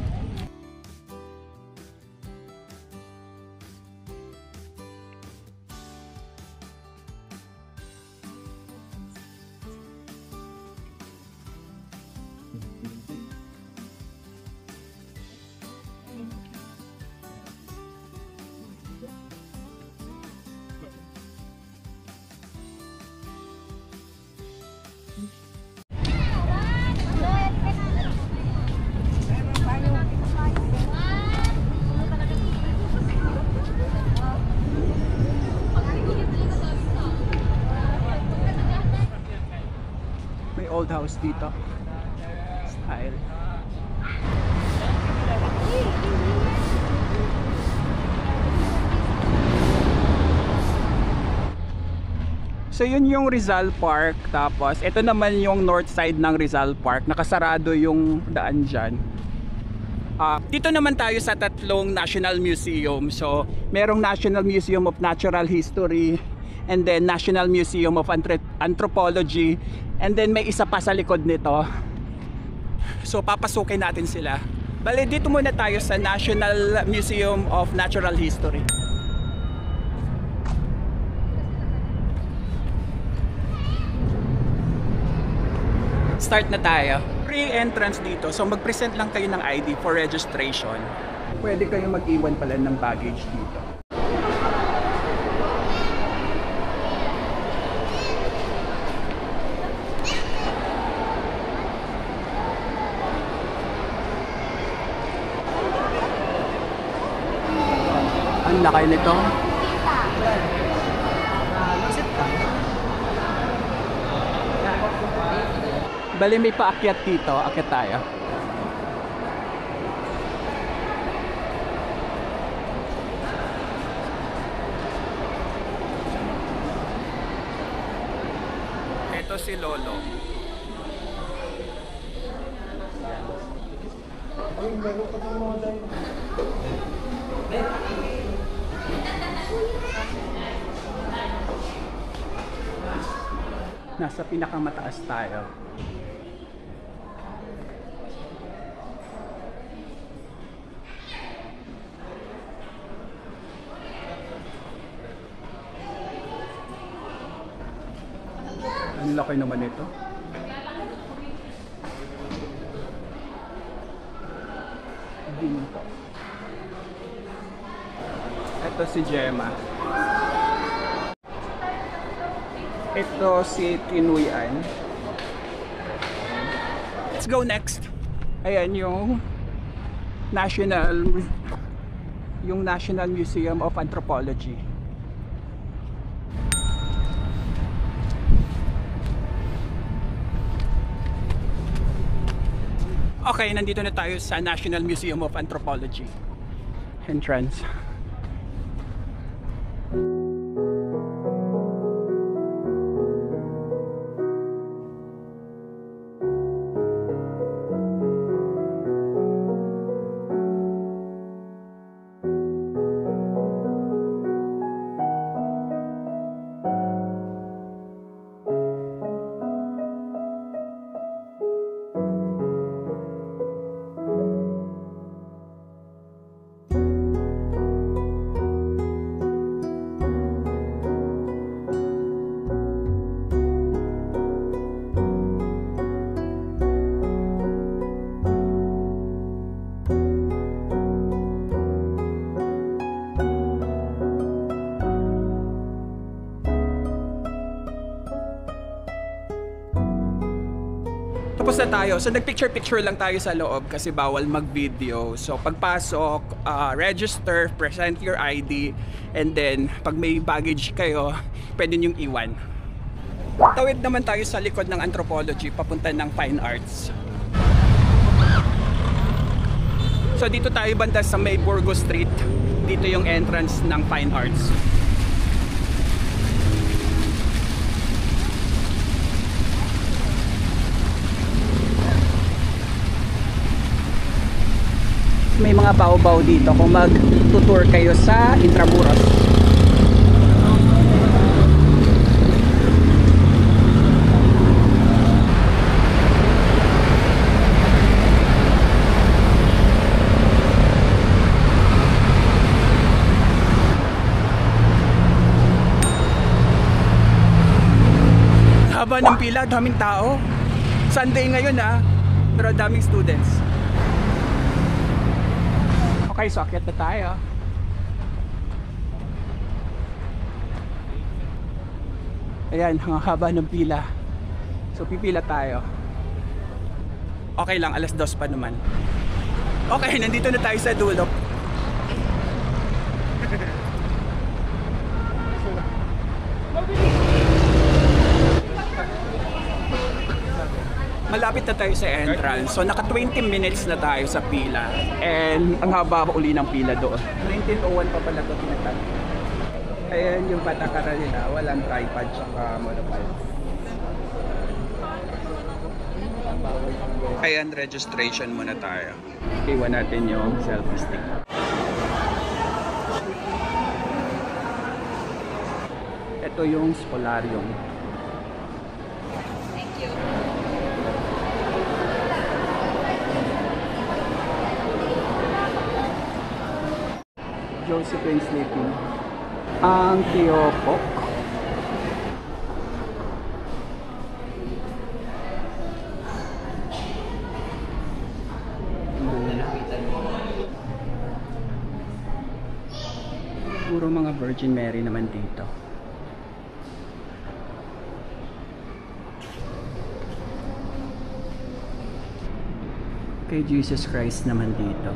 Old house dito style. So yun yung Rizal Park, tapos ito naman yung north side ng Rizal Park. Nakasarado yung daan dyan. Dito naman tayo sa tatlong National Museum. So, merong National Museum of Natural History, and then National Museum of Anthropology, and then may isa pa sa likod nito. So, papasukin natin sila. Bale, dito muna tayo sa National Museum of Natural History. Start na tayo. Free entrance dito. So mag-present lang kayo ng ID for registration. Pwede kayong mag-iwan pala ng baggage dito. Ang laki nito. Bali may paakyat dito, akyat tayo. Ito si Lolo. Nasa pinakamataas tayo. Ang laki naman ito. Ginto. Ito si Gemma. Ito si Tinuyan. Let's go next. Ayan yung National Museum of Anthropology. Okay, nandito na tayo sa National Museum of Anthropology entrance. Tapos na tayo. So nagpicture-picture lang tayo sa loob kasi bawal mag-video. So pagpasok, register, present your ID, and then pag may baggage kayo, pwede niyong iwan. Tawid naman tayo sa likod ng Anthropology papunta ng Fine Arts. So dito tayo banda sa May Burgos Street. Dito yung entrance ng Fine Arts. May mga bao-bao dito kung mag-tutour kayo sa Intramuros. Haba ng pila, daming tao. Sunday ngayon pero daming students. Okay, so akyat na tayo. Ayan, ang haba ng pila. So pipila tayo. Okay lang, 2:00 pa naman. Okay, nandito na tayo sa dulo. Malapit na tayo sa entrance. So naka 20 minutes na tayo sa pila. And ang haba pa uli ng pila doon. 1901 pa pala ito tinatag. Ayan yung patakaran nila. Walang tripod tsaka monopod. Ayan, registration muna tayo. iwan natin yung selfie stick. Ito yung Spolarium. Thank you. Josephine Sleeping. Ang Teopok. Puro mga Virgin Mary naman dito. Kay Jesus Christ naman dito.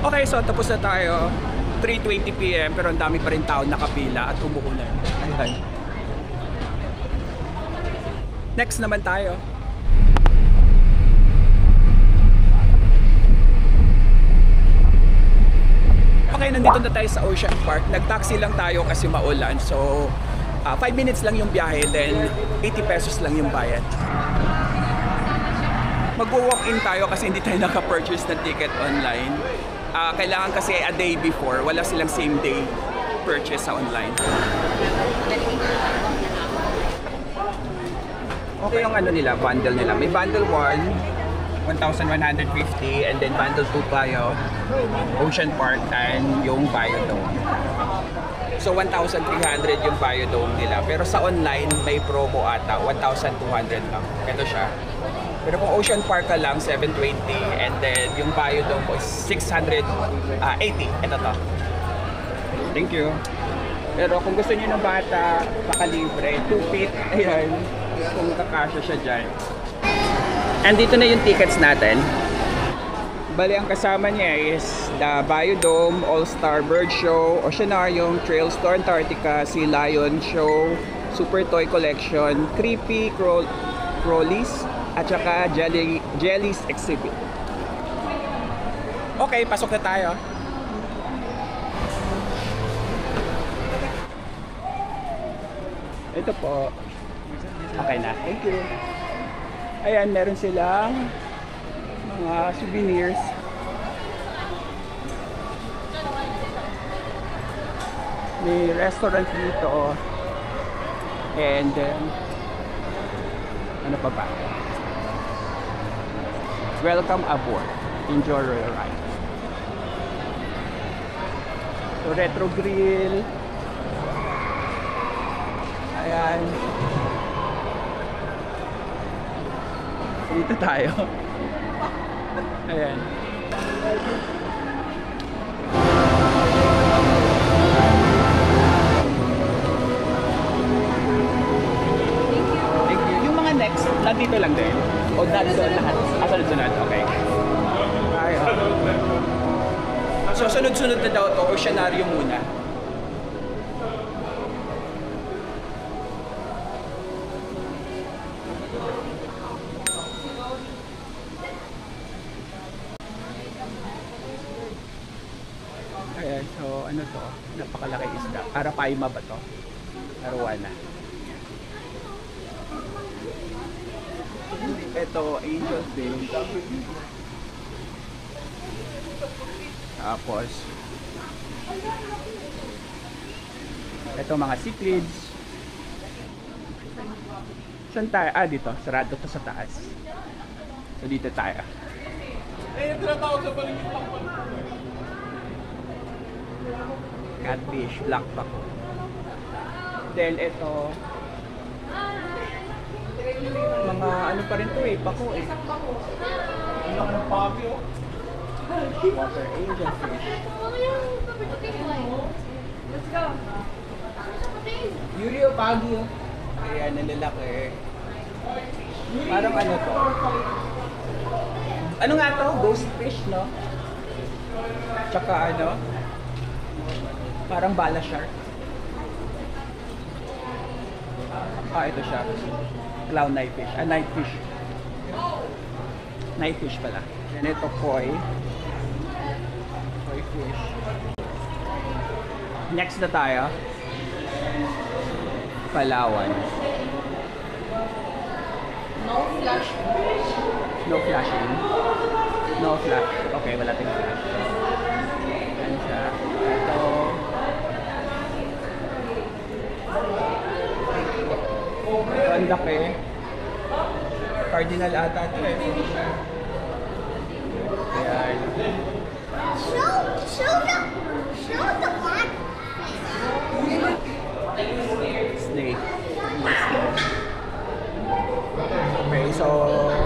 Okay, so tapos na tayo. 3:20 PM pero ang dami pa rin tao nakapila at umuulan. Ayan. Next naman tayo. Okay, nandito na tayo sa Ocean Park. Nag-taxi lang tayo kasi maulan. So, 5 minutes lang yung biyahe, then 80 pesos lang yung bayad. Mag-walk-in tayo kasi hindi tayo naka-purchase ng ticket online. Kailangan kasi a day before, wala silang same day purchase sa online. Okay yung ano nila, bundle nila. May bundle 1, 1,150, and then bundle 2 tayo, Ocean Park and yung Biodome. So 1,300 yung Biodome nila. Pero sa online may promo ata, 1,200 lang. Ito siya. Pero kung Ocean Park ka lang, 720, and then yung Biodome ko is 680. Ito to. Thank you. Pero kung gusto niyo ng bata, pakalibre, 2 feet, ayan, kung kakasya siya dyan. And dito na yung tickets natin. Bali, ang kasama niya is the Biodome, All-Star Bird Show, Oceanarium, Trails to Antarctica, Sea Lion Show, Super Toy Collection, Creepy Crawlies, at saka Jellies Exhibit. Okay, pasok na tayo. Ito po. Okay na. Thank you. Ayan, meron silang mga souvenirs. May restaurant dito. And then, ano pa ba? Welcome aboard. Enjoy your ride. So, retro grill. Ayan. Dito tayo. Ayan. Thank you. Yung mga next, nandito lang din. O nandito lahat. Sunod-sunod. Okay. Ayan. So, sunod-sunod na daw ito. Oceanarium muna. Ayan, so ano to? Napakalaki isda. Arapaima ba to? Arowana. Ito, Angel Fish. Tapos ito mga cichlids. Saan tayo? Ah, dito. Sarado to sa taas. So dito tayo. Catfish, black buck. Then ito mga ano pa rin to eh, pako eh. Water angel fish. Let's go. Yuri o Pagi oh. Ayan, nalalaki. Parang ano to? Ano nga to? Ghost fish, no? Tsaka ano? Parang bala shark. Ito siya. Clown night fish. Night fish. Night fish pala. And ito koi. Koi fish. Next na tayo. Palawan. No flash. No flashing. No flash. Okay, wala tayong flash. Ayan siya. Ito. Ito ang laki. Cardinal ata ito eh. Ayan. Show the one. Snake. Okay, so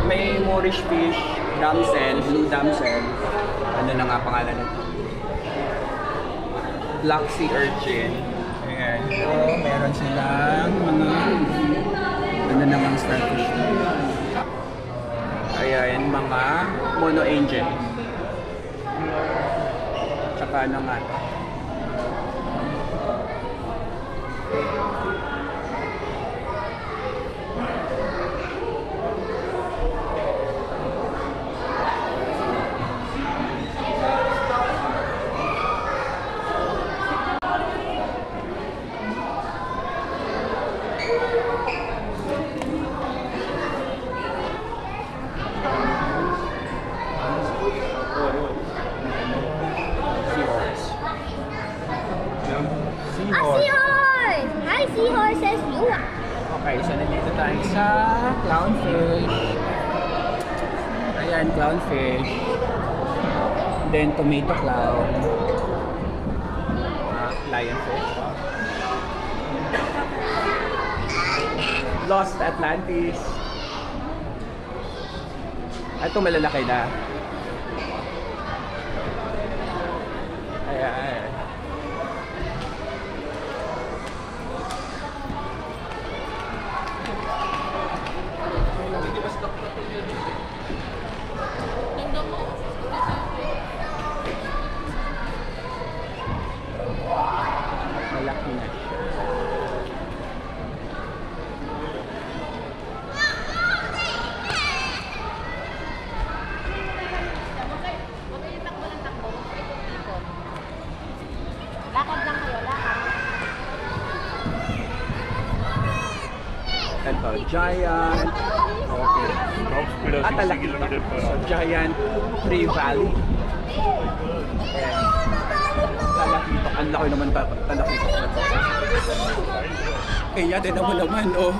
may Moorish fish, damsel, blue damsel. Ano na nga pangalan nito? Black sea urchin. Ayan. So, meron silang mga ano namang starfish. Ayan, mga mono angel. Tsaka ano nga to? Seahorse! Hi, seahorses. You. Okay, so nandito tayo sa clownfish. Ayan, clownfish. Then tomato clown. Lionfish. Lost Atlantis. Ito malalaki na. Ayan. Malaki na siya. Lakad lang kayo, lakad. Ito, giant. Okay. Talakito. So, giant Tree Valley. Ayan. Talakito. Ang laki naman talakito. Kaya din naman, oh.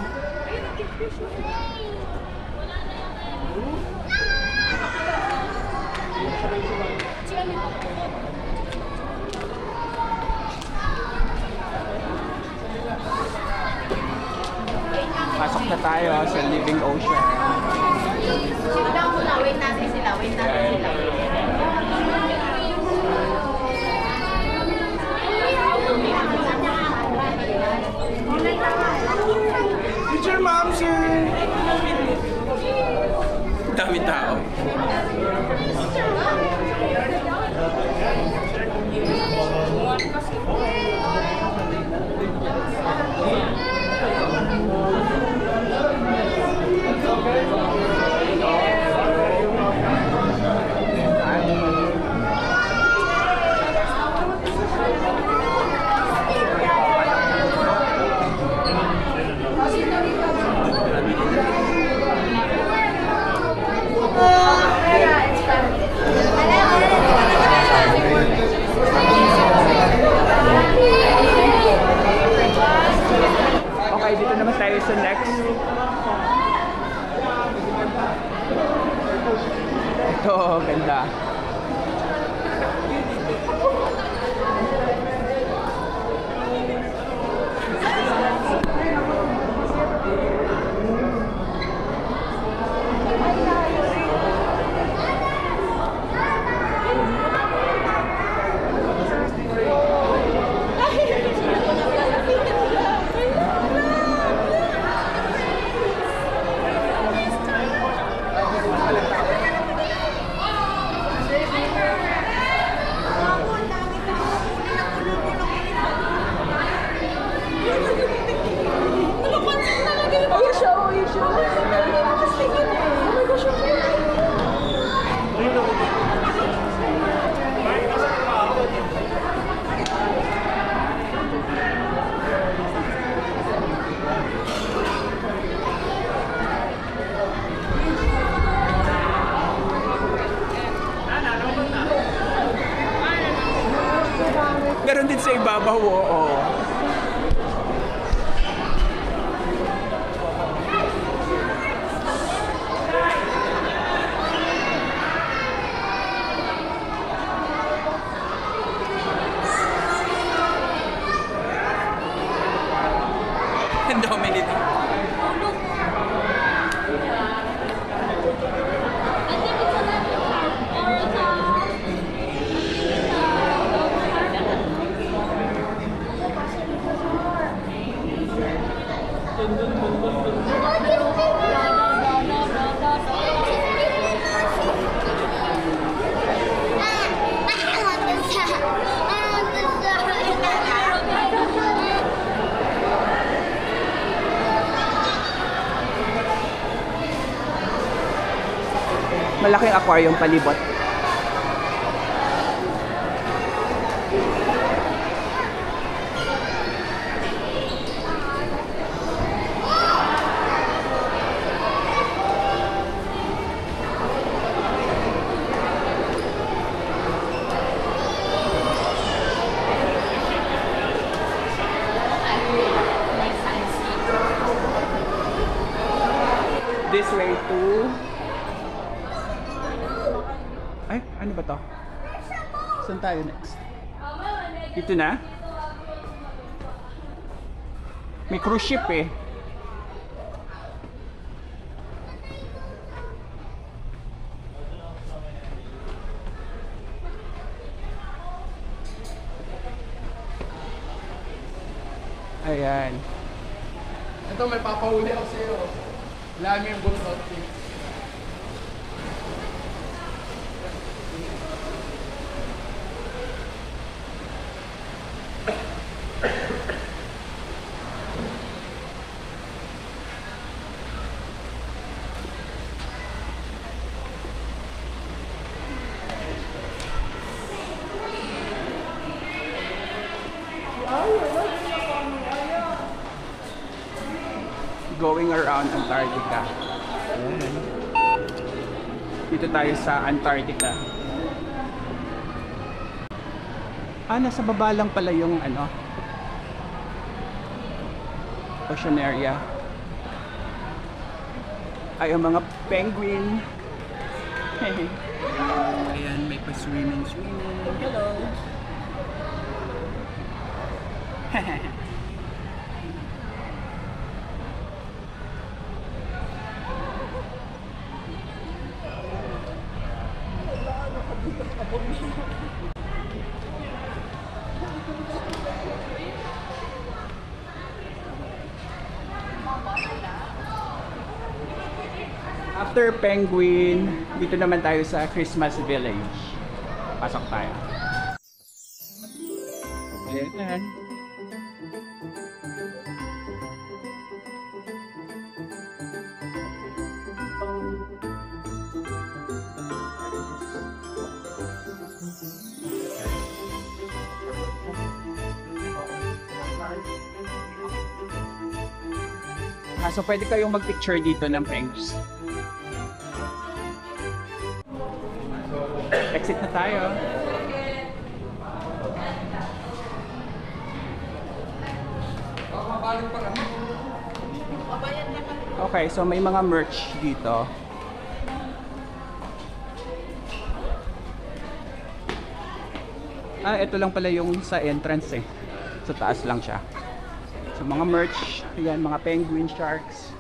Pasok na tayo sa Living Ocean. Sit down muna. Wait natin sila. It's your mom, sir! Dami tao. Okay, dito naman tayo sa next. Ito, ganda. ibabaw, oo. Ang dami nito. Malaking aquarium palibot. This way to... Ay, ano ba to? Saan tayo next? Dito na? May cruise ship eh. Ayan. Ito, may papahuli ako sa'yo. Lami yung buntot. Going around Antarctica. Ayan. Dito tayo sa Antarctica. Ah, nasa baba lang pala yung ano, ocean area. Ay, ang mga penguin. Ayan, may pa-swimming. Hello! After Penguin, dito naman tayo sa Christmas Village. Pasok tayo. Ayan. So pwede kayong mag-picture dito ng penguins. Exit na tayo. Okay, so may mga merch dito. Ah, ito lang pala yung sa entrance eh. Sa taas lang siya. So mga merch, yan, mga penguin, sharks,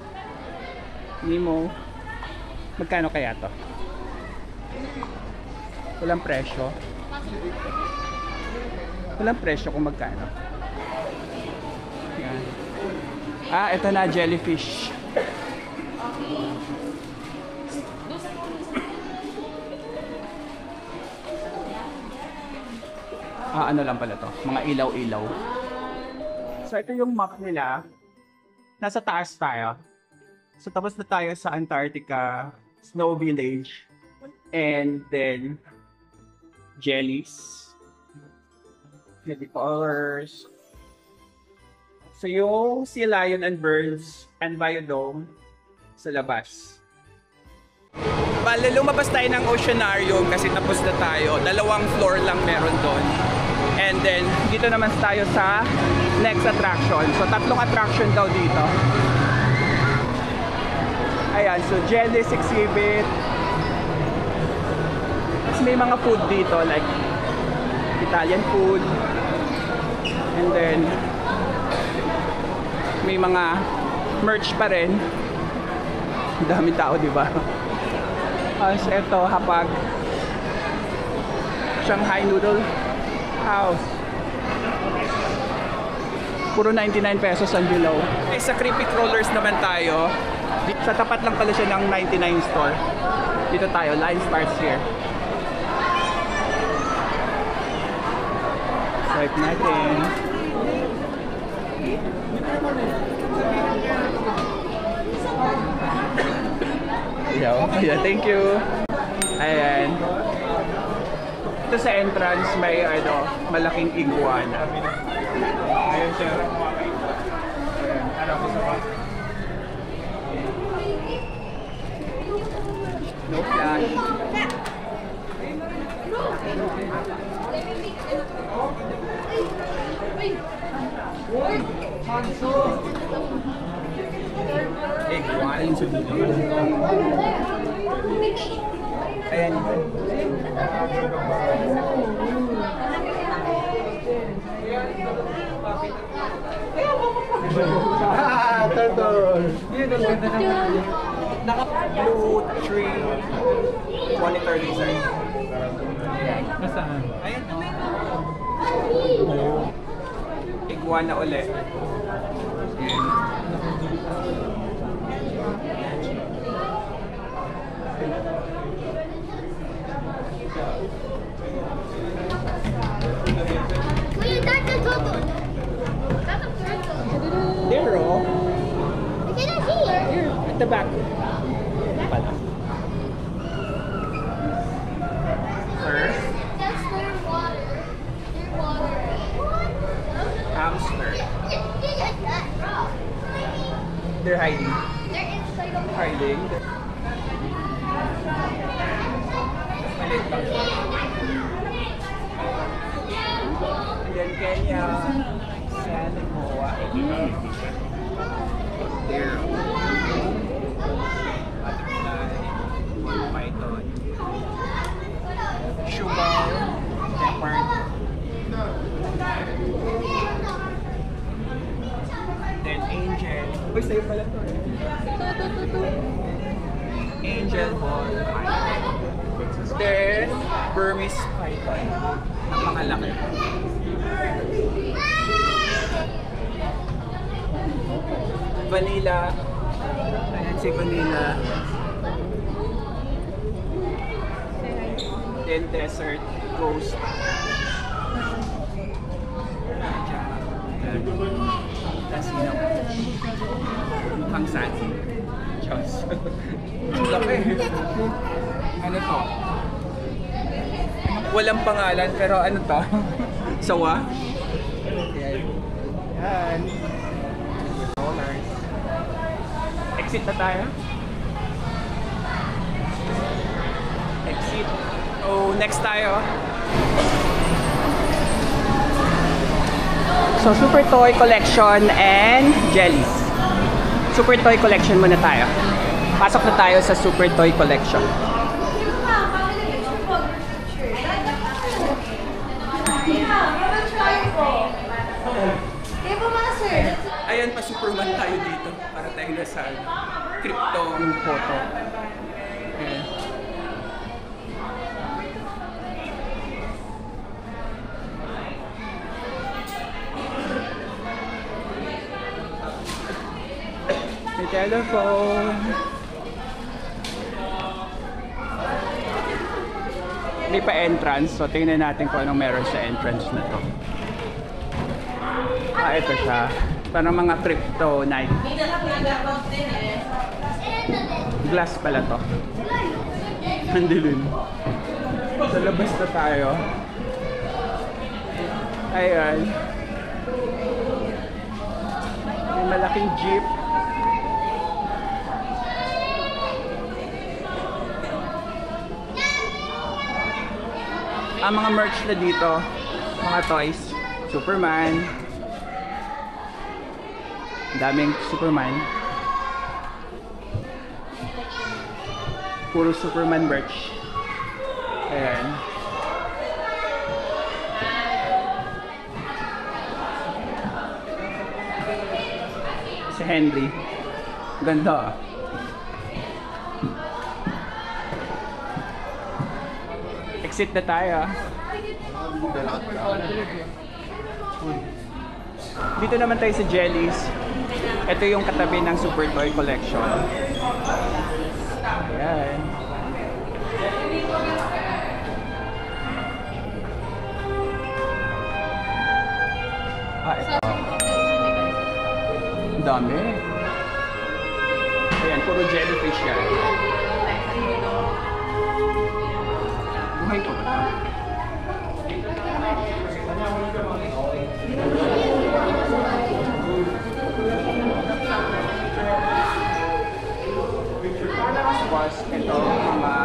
Nemo. Magkano kaya to? Walang presyo. Walang presyo kung magkano. Yan. Ah, ito na, jellyfish. Ah, ano lang pala to? Mga ilaw-ilaw. So ito yung map nila. Nasa taas tayo. So tapos na tayo sa Antarctica, Snow Village, and then jellies, colors. So yung Sea Lion and Birds and Biodome sa labas. Bale, lumabas tayo ng oceanarium kasi tapos na tayo. 2 floor lang meron doon. And then, dito naman tayo sa next attraction. So, 3 attraction daw dito. Ayan, so Jelly's exhibit. Tapos may mga food dito, like Italian food. And then, may mga merch pa rin. Dami tao, di ba? Tapos ito, hapag Shanghai Noodle House. Puro 99 pesos ang below. Okay, sa Creepy Crawlers naman tayo. Sa tapat lang pala siya ng 99 store. Dito tayo, line starts here. Swipe natin. Yeah, thank you. Ayan. Ito sa entrance may malaking iguana. Ayun siya. Ayan, ano gusto ba? No flash. Iguana sa dito. Ayan. Turtle! Blue tree monitor design. Nasaan? Ayan. Iguana ulit. Wait, that's a turtle. That's a turtle. There, oh. I cannot see it. Here, at the back. Pala. Sir? That's their water. Their water. Hamster. They're hiding. They're inside of Hiding. Malit lang siya. And then Kenya. San Moa. There. Butterfly. Python. Sugar. Leopard. Then angel. Uy, sa'yo pala to eh. Angel ball python. Then Burmese python. Napakalaki. Vanilla. Ayan si Vanilla. Then desert ghost. Casino. Mukhang saan? Diyos. Ang laki. Ano to? Walang pangalan pero ano to? Sawa? Yan. Dollars. Exit na tayo? Exit. Oh, next tayo. So, Super Toy Collection and Jellies. Super Toy Collection muna tayo. Pasok na tayo sa Super Toy Collection. Ayan, pa-Superman tayo dito. Para tayo nasa crypto photo. Ayan. May telephone. Hindi pa entrance, so tingnan natin kung anong meron sa entrance na to. Ah, ito siya. Parang mga crypto night. Glass pala to. Handilin. Sa labas na tayo. Ayan. May malaking jeep. Ang mga merch na dito, Mga toys. Superman. Ang daming Superman. Puro Superman merch. Ayan. Si Henry. Ganda. Exit na tayo. Dito naman tayo sa Jellies. Ito yung katabi ng Super Toy Collection. Ayan. Ito. Ang dami. Ayan, puro jellyfish yan. Buhay ko ba? Tapos, ito mga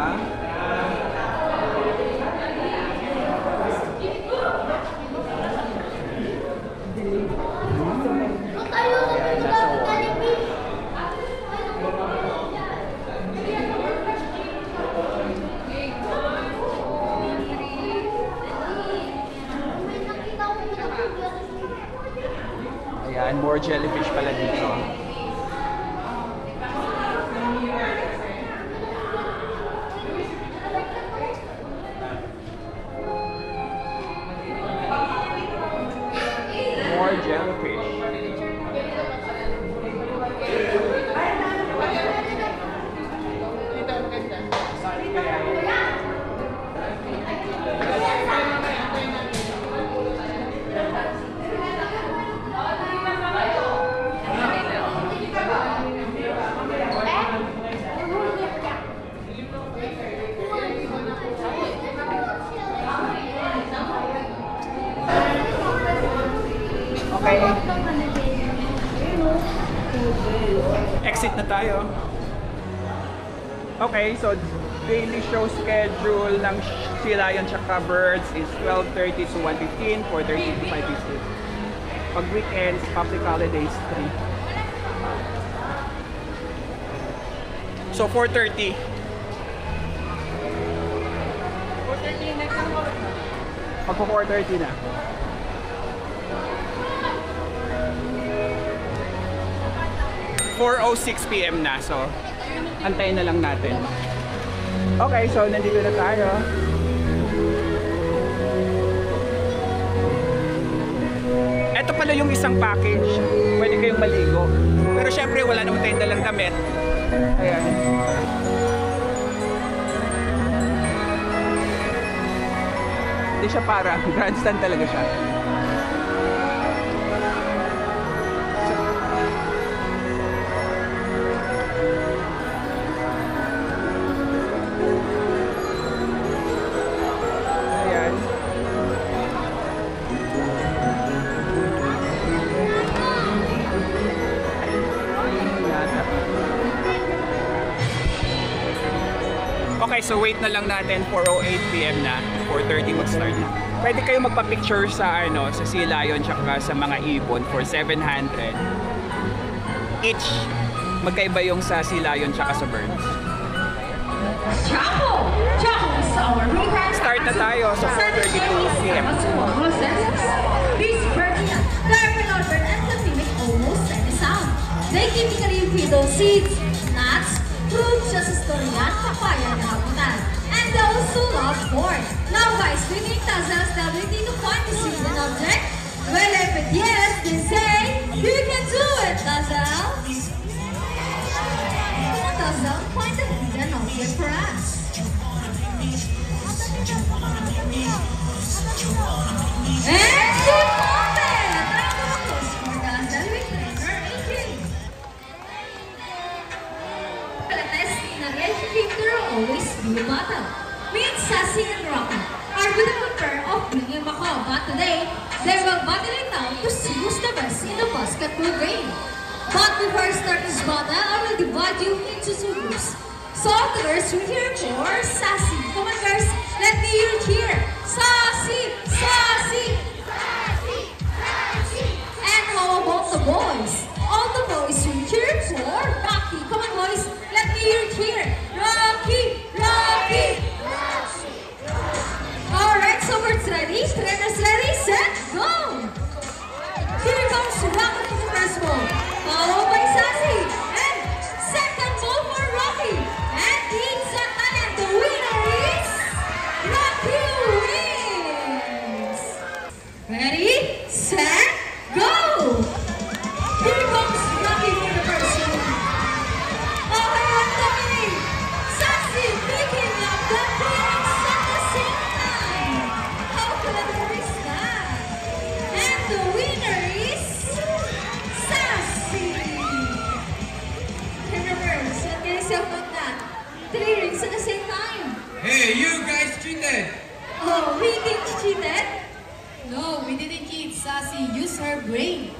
ayan, more jellyfish pala dito. More jellyfish. Okay. Exit na tayo. Okay, so daily show schedule ng Sea Lion tsaka Birds is 12:30 to 1:15, 4:30 to 5:15. Pag weekends, public holidays, 3. So 4:30. 4:30 na lang. Magpo 4:30 na. (4:06 PM na, so antayin na lang natin. Okay, so nandito na tayo. Ito pala yung isang package. Pwede kayong maligo. Pero syempre wala naman tayong dalang damit. Ayan. Hindi siya para. Grandstand talaga siya. Ayan. Okay, so wait na lang natin 4:08 PM na, 4:30 mag-start na. Pwede kayo magpa-picture sa sa Sea Lion tsaka sa mga ibon for 700 each. Magkaiba yung sa Sea Lion tsaka sa Birds. Start na tayo sa 4:32 PM. They typically feed on seeds, nuts, fruits such as durian, papaya, and rambutan. And they also love corn. Now guys, we need Tazel's ability to find the seed and object. Well, if it yes, then say, you can do it, Tazel. Tazel, find the hidden object for us. And she found it! Round of applause for Tazel with trainer Adrian. Always be a battle. Me and Sassy and Rocky are beautiful pair of bringing Mako, but today they will battle it out to see who's the best in the basketball game. But before I start this battle, I will divide you into two groups. So the girls will hear for Sassy. Come on girls, let me hear cheer. Sassy, Sassy, for Rocky. Come on, boys. Let me hear a cheer. Rocky! Rocky! Alright, so birds ready, trainers ready, set, go! Here comes Rocky for the first ball, followed by Sassy, and second ball for Rocky. And it's a tie, and the winner is Rocky wins! Ready, set, go! Here comes Rocky for the first ball. Okay, I'm coming. Sassy picking up the points at the same time. How clever is that? And the winner is Sassy. Remember, so can you say about that? 3 rings at the same time. Hey, you guys cheated! Oh, we didn't cheated? No, we didn't cheat. Sassy, use her brain.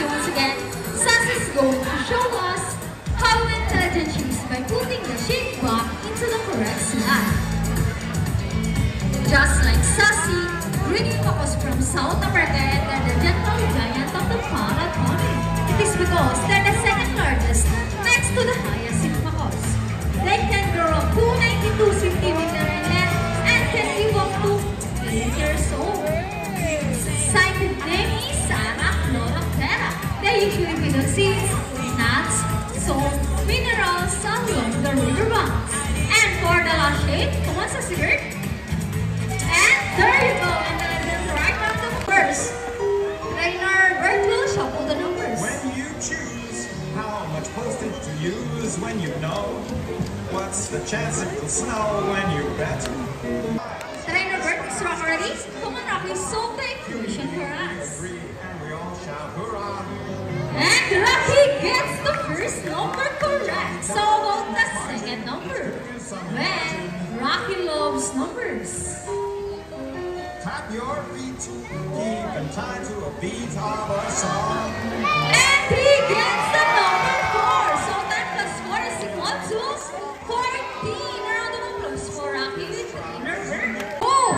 Once again, Sassy is going to show us how intelligent she is by putting the shape block into the correct slot. Just like Sassy, Green Macos from South America entered the gentle giant of the Paratoni. It is because they're the second largest next to the highest in Macos. They can grow up to 92 centimeters in length and can live up to 8 years old. Scientific name is Arachnoptera. They usually feed on seeds, nuts, salt, minerals along the river banks. And for the last shape, come on, Sassy Bird. And there you go. And then right on the first. Trainer Bird will shuffle the numbers. When you choose how much postage to use, when you know what's the chance it will snow when you bet. Trainer Bird, is Rock ready? Come on, Rocky, solve the equation for us. And we all shout hurrah! And Rocky gets the first number correct. So about the second number. When Rocky loves numbers. Tap your feet, keep in time to a beat of a song. And he gets the number 4. So that the score is equal to 14. A round of applause for Rocky with Trainer Bird. Oh!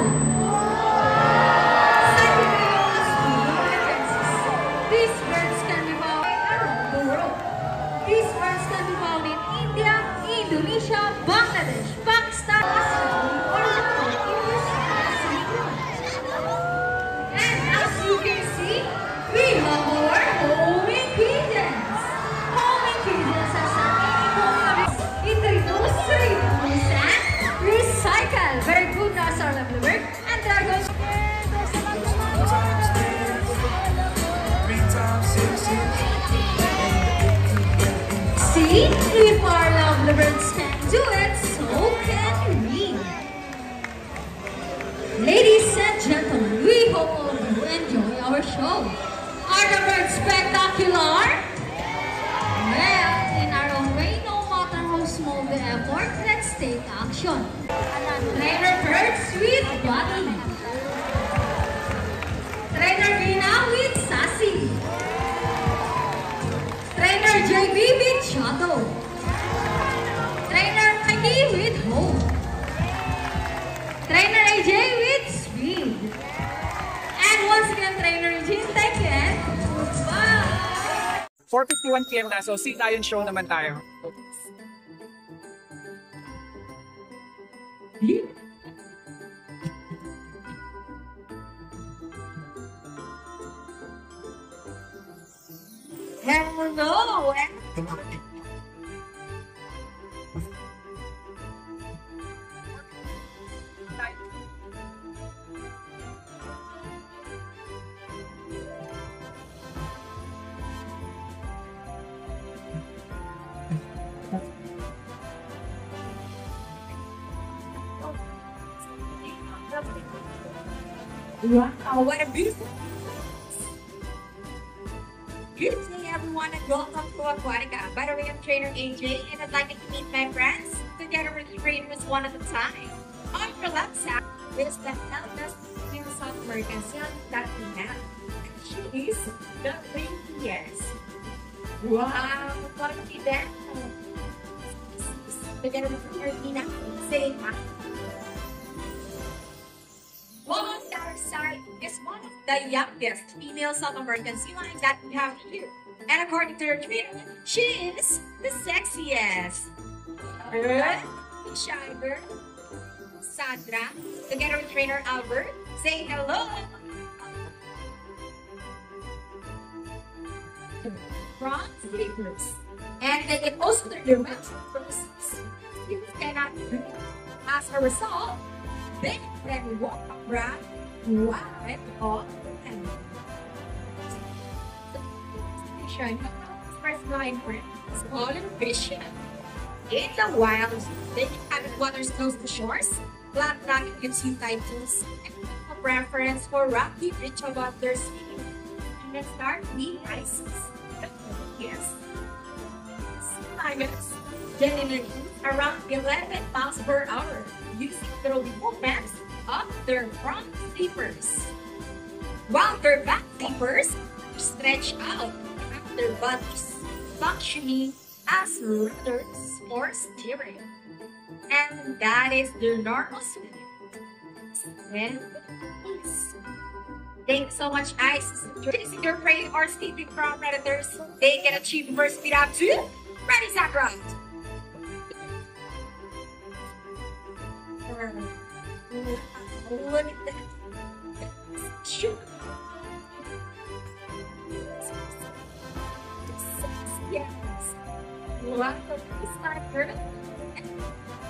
Second famous references. These birds can be found around the world. These birds can be found in India, Indonesia, Bangladesh, Pakistan, Australia, or Japan in this Pacific region. And as you can see, we have our homing pigeons. Homing pigeons are something introduce, reuse, and recycle. Very good, that's our lovely work. And they are going to... See, if our lovely birds can do it, so can we. Ladies and gentlemen, we hope all of you enjoy our show. Are the birds spectacular? Well, in our own way, no matter how small the effort, let's take action. Trainer Birds with Buddy. Trainer Gina with Sassy. Trainer JB with Shadow. Trainer Mikey with Hope. Trainer AJ with Speed. And once again, Trainer Eugene, thank you and goodbye. 4:51 PM na, so sit lion show naman tayo. Hello! Wow, what a beautiful. Good day, everyone, and welcome to Aquatica. By the way, I'm trainer AJ, and I'd like to meet my friends. Together with trainers one at a time. On your left side is the eldest female South American son that we have. She is the reindeers. Wow, what a event. Together with Martina, say hi. While on the other side is one of the youngest female South American sea lions that we have here. And according to her trainer, she is the sexiest. Alright? Shy girl, Sandra, together with trainer Albert, say hello. Front flippers. And they can also turn their backs first. You cannot. As a result, they can walk around wide open. First line for small and efficient. In the wild, they can have waters close to shores, flat rocking and sea titles, and a preference for rocky ridge above their sea. And let's start the ices. Yes. Climates generally around 11 miles per hour, using the movements of their front flippers, while their back flippers stretch out at their bodies, functioning as rudders for steering. And that is their normal speed. And peace. Thanks so much, Ice. Chasing your prey or escaping from predators, they can achieve burst speed up to ready, Sakura. Look at that. Shoot. Yes. Welcome to Sniper.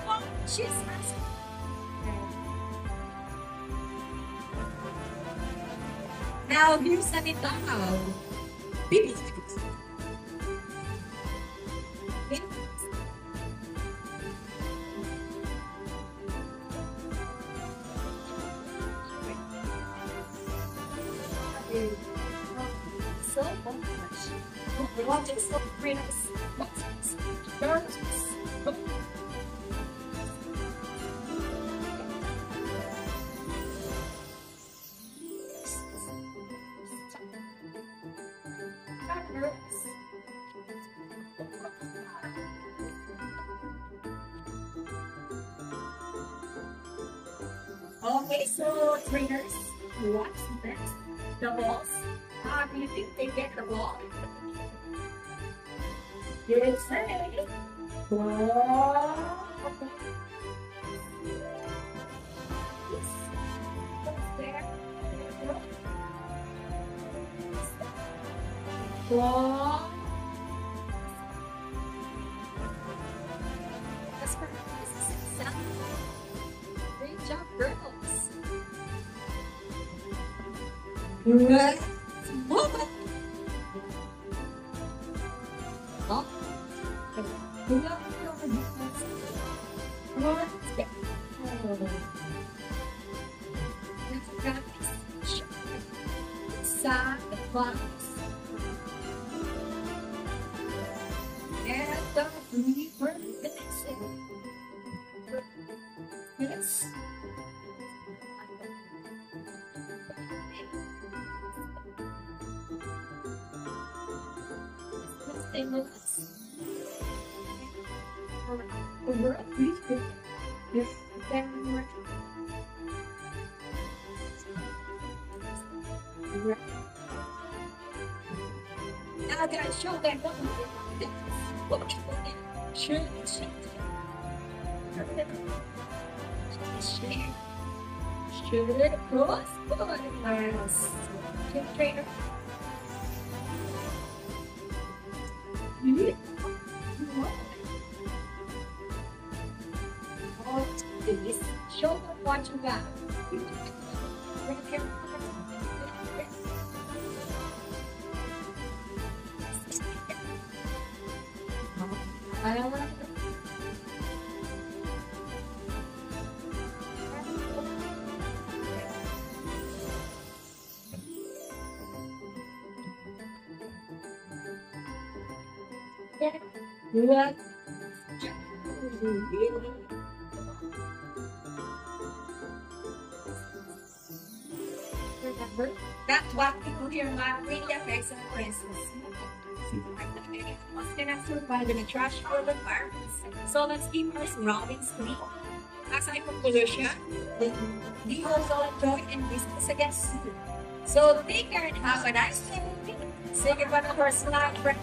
Oh, she's nice. Now here's an itaw. Baby. So much. We want to stop bring us. Okay, so trainers, what's next? The balls. How do you think they get the ball? You say, ball. Ball. That's for great job, girls. Let's move it. Oh. Side box. And the reaper fixing. Yes. Stay with us. Over a reaper. Yes. Then we're now I'm gonna show them what we did. Share. Share it across borders. Team trainer. All these show them what you got. I don't want to. What? Remember that what people here really affects our presence. What's gonna survive in a trash full of environments? So let's keep our surroundings clean. Aside from pollution, we also enjoy and business against. So take care and have a nice day. Say goodbye to our snack friends.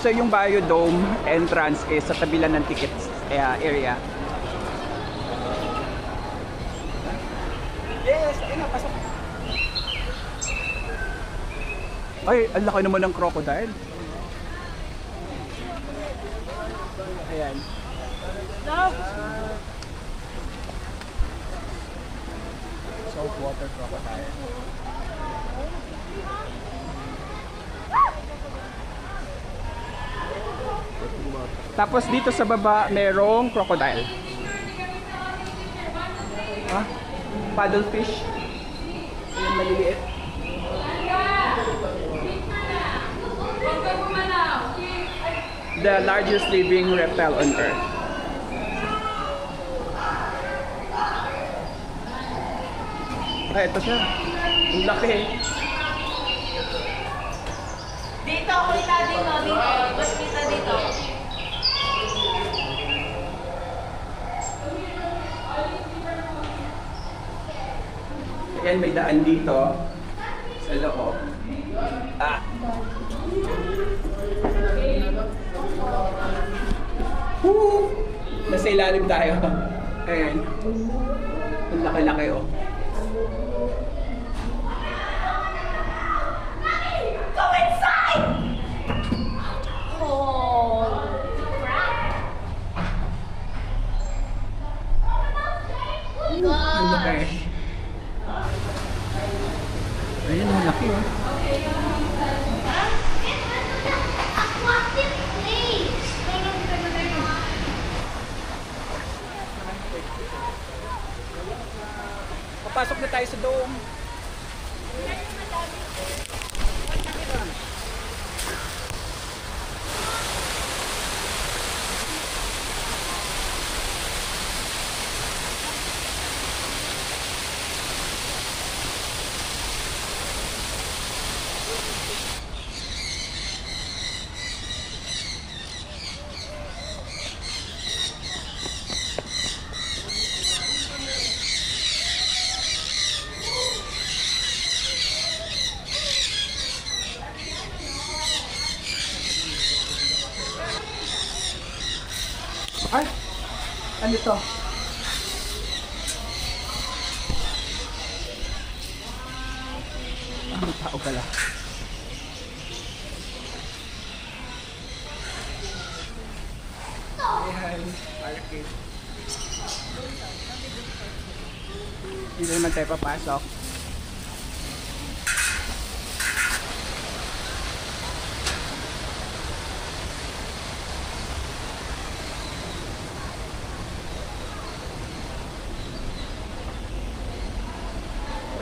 So yung Biodome entrance is sa tabi lang ng tickets area. Yes, ayun na, pasok. Ay, ang laki naman ng crocodile. Ayan. Saltwater crocodile. Tapos dito sa baba merong crocodile. Ah, paddlefish. Ayan, maliliit. The largest living reptile on Earth. Ay, ito siya. Ang laki. Dito, kita dito, dito. Mas kita dito. Ayan, may daan dito sa loob. Ah. Woo! Nasa ilalim tayo. Ayan. Ang laki-laki oh. Go inside! Oh, Ang laki. Ayan, ang laki oh. Papasok na tayo sa dome. Ay! Ano to? May tao pala. Ayan, arcade. Hindi naman tayo papasok.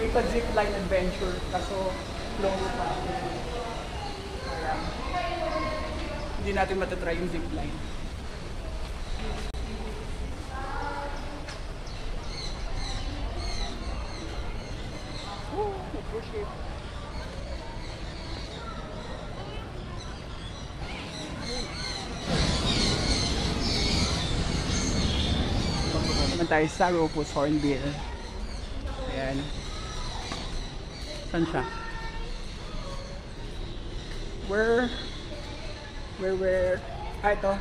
May pa-zipline adventure, kaso close pa. Kaya hindi natin matatry yung zipline. Naman tayo sa Rufus Hornbill. Ayan. Saan siya? Where? Ah, ito.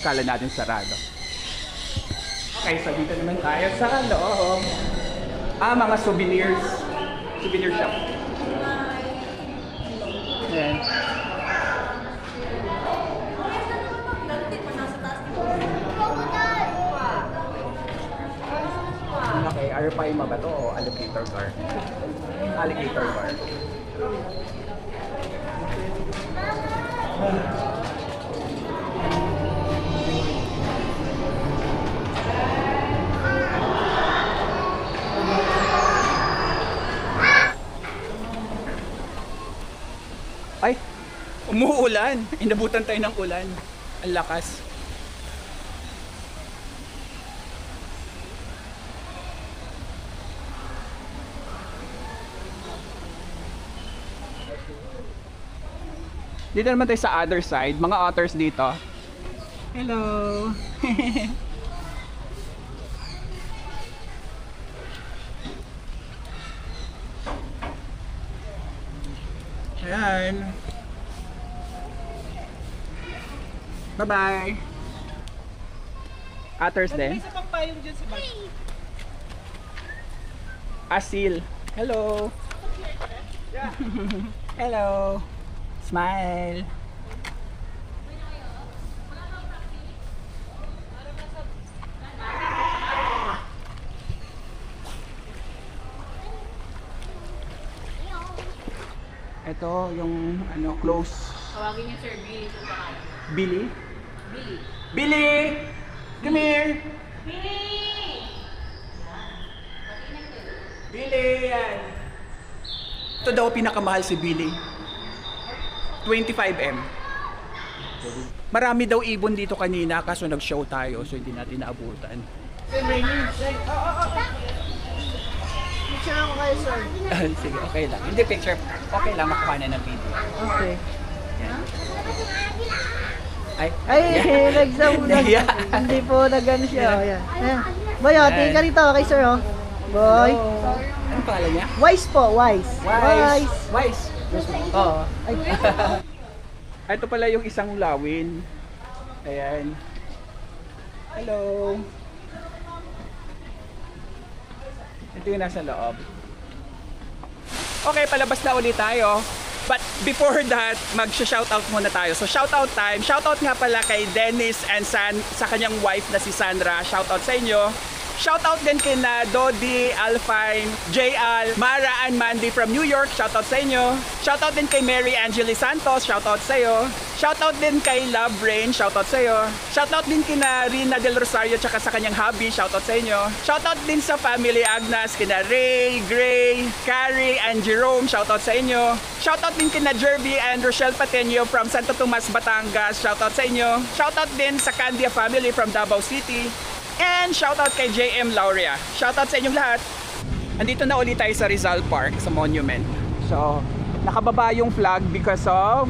Kala natin sarado. Okay, so dito naman tayo sa loob. Ah, mga souvenirs. Souvenir shop. Ayan. May Arapaima ba to o alligator car? Alligator car. Ay, umuulan. Inabutan tayo ng ulan. Ang lakas. Dito naman tayo sa other side. Mga otters dito. Hello! Ayan. Bye-bye! Otters din. Asil. Hello! Hello! Smile! Ito yung ano, close. Tawagin niyo Sir Billy. Billy? Billy. Billy! Come here! Billy! Billy! Yan! Ito daw pinakamahal si Billy. 25M. Marami daw ibon dito kanina kaso nag-show tayo so hindi natin naabutan. Picture ako kayo, sir. Sige, okay lang. Hindi picture. Okay lang makuha na ng video. Okay. Yan. Ay, Nagsamulan. Yeah. Hindi po nag-ano siya. Ayan. Ayan. Boy, tingin ka rito kay sir, oh. Boy. Ano pangalan niya? Wise po, wise. Wise. Oo. Ay. Ito pala yung isang lawin. Ayan. Hello. Ito yung nasa loob. Okay, palabas na ulit tayo. But before that, mag-shoutout muna tayo. So shoutout time. Shoutout nga pala kay Dennis and sa kanyang wife na si Sandra. Shoutout sa inyo. Shoutout din kina Dodi, Alfine, JL, Mara and Mandy from New York. Shoutout sa inyo. Shoutout din kay Mary Angeli Santos. Shoutout sa iyo. Shoutout din kay Love Rain. Shoutout sa iyo. Shoutout din kina Rina Del Rosario tsaka sa kanyang hubby. Shoutout sa inyo. Shoutout din sa family Agnes, kina Ray, Gray, Carrie and Jerome. Shoutout sa inyo. Shoutout din kina Jerby and Rochelle Pateño from Santo Tomas, Batangas. Shoutout sa inyo. Shoutout din sa Candia family from Davao City. And shoutout kay JM Lauria. Shoutout sa inyong lahat. Andito na ulit tayo sa Rizal Park, sa monument. So, nakababa yung flag because of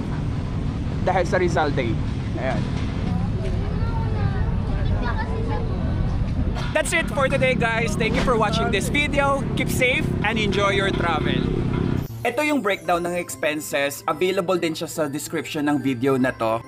dahil sa Rizal Day. Ayan. That's it for today, guys. Thank you for watching this video. Keep safe and enjoy your travel. Ito yung breakdown ng expenses. Available din siya sa description ng video na to.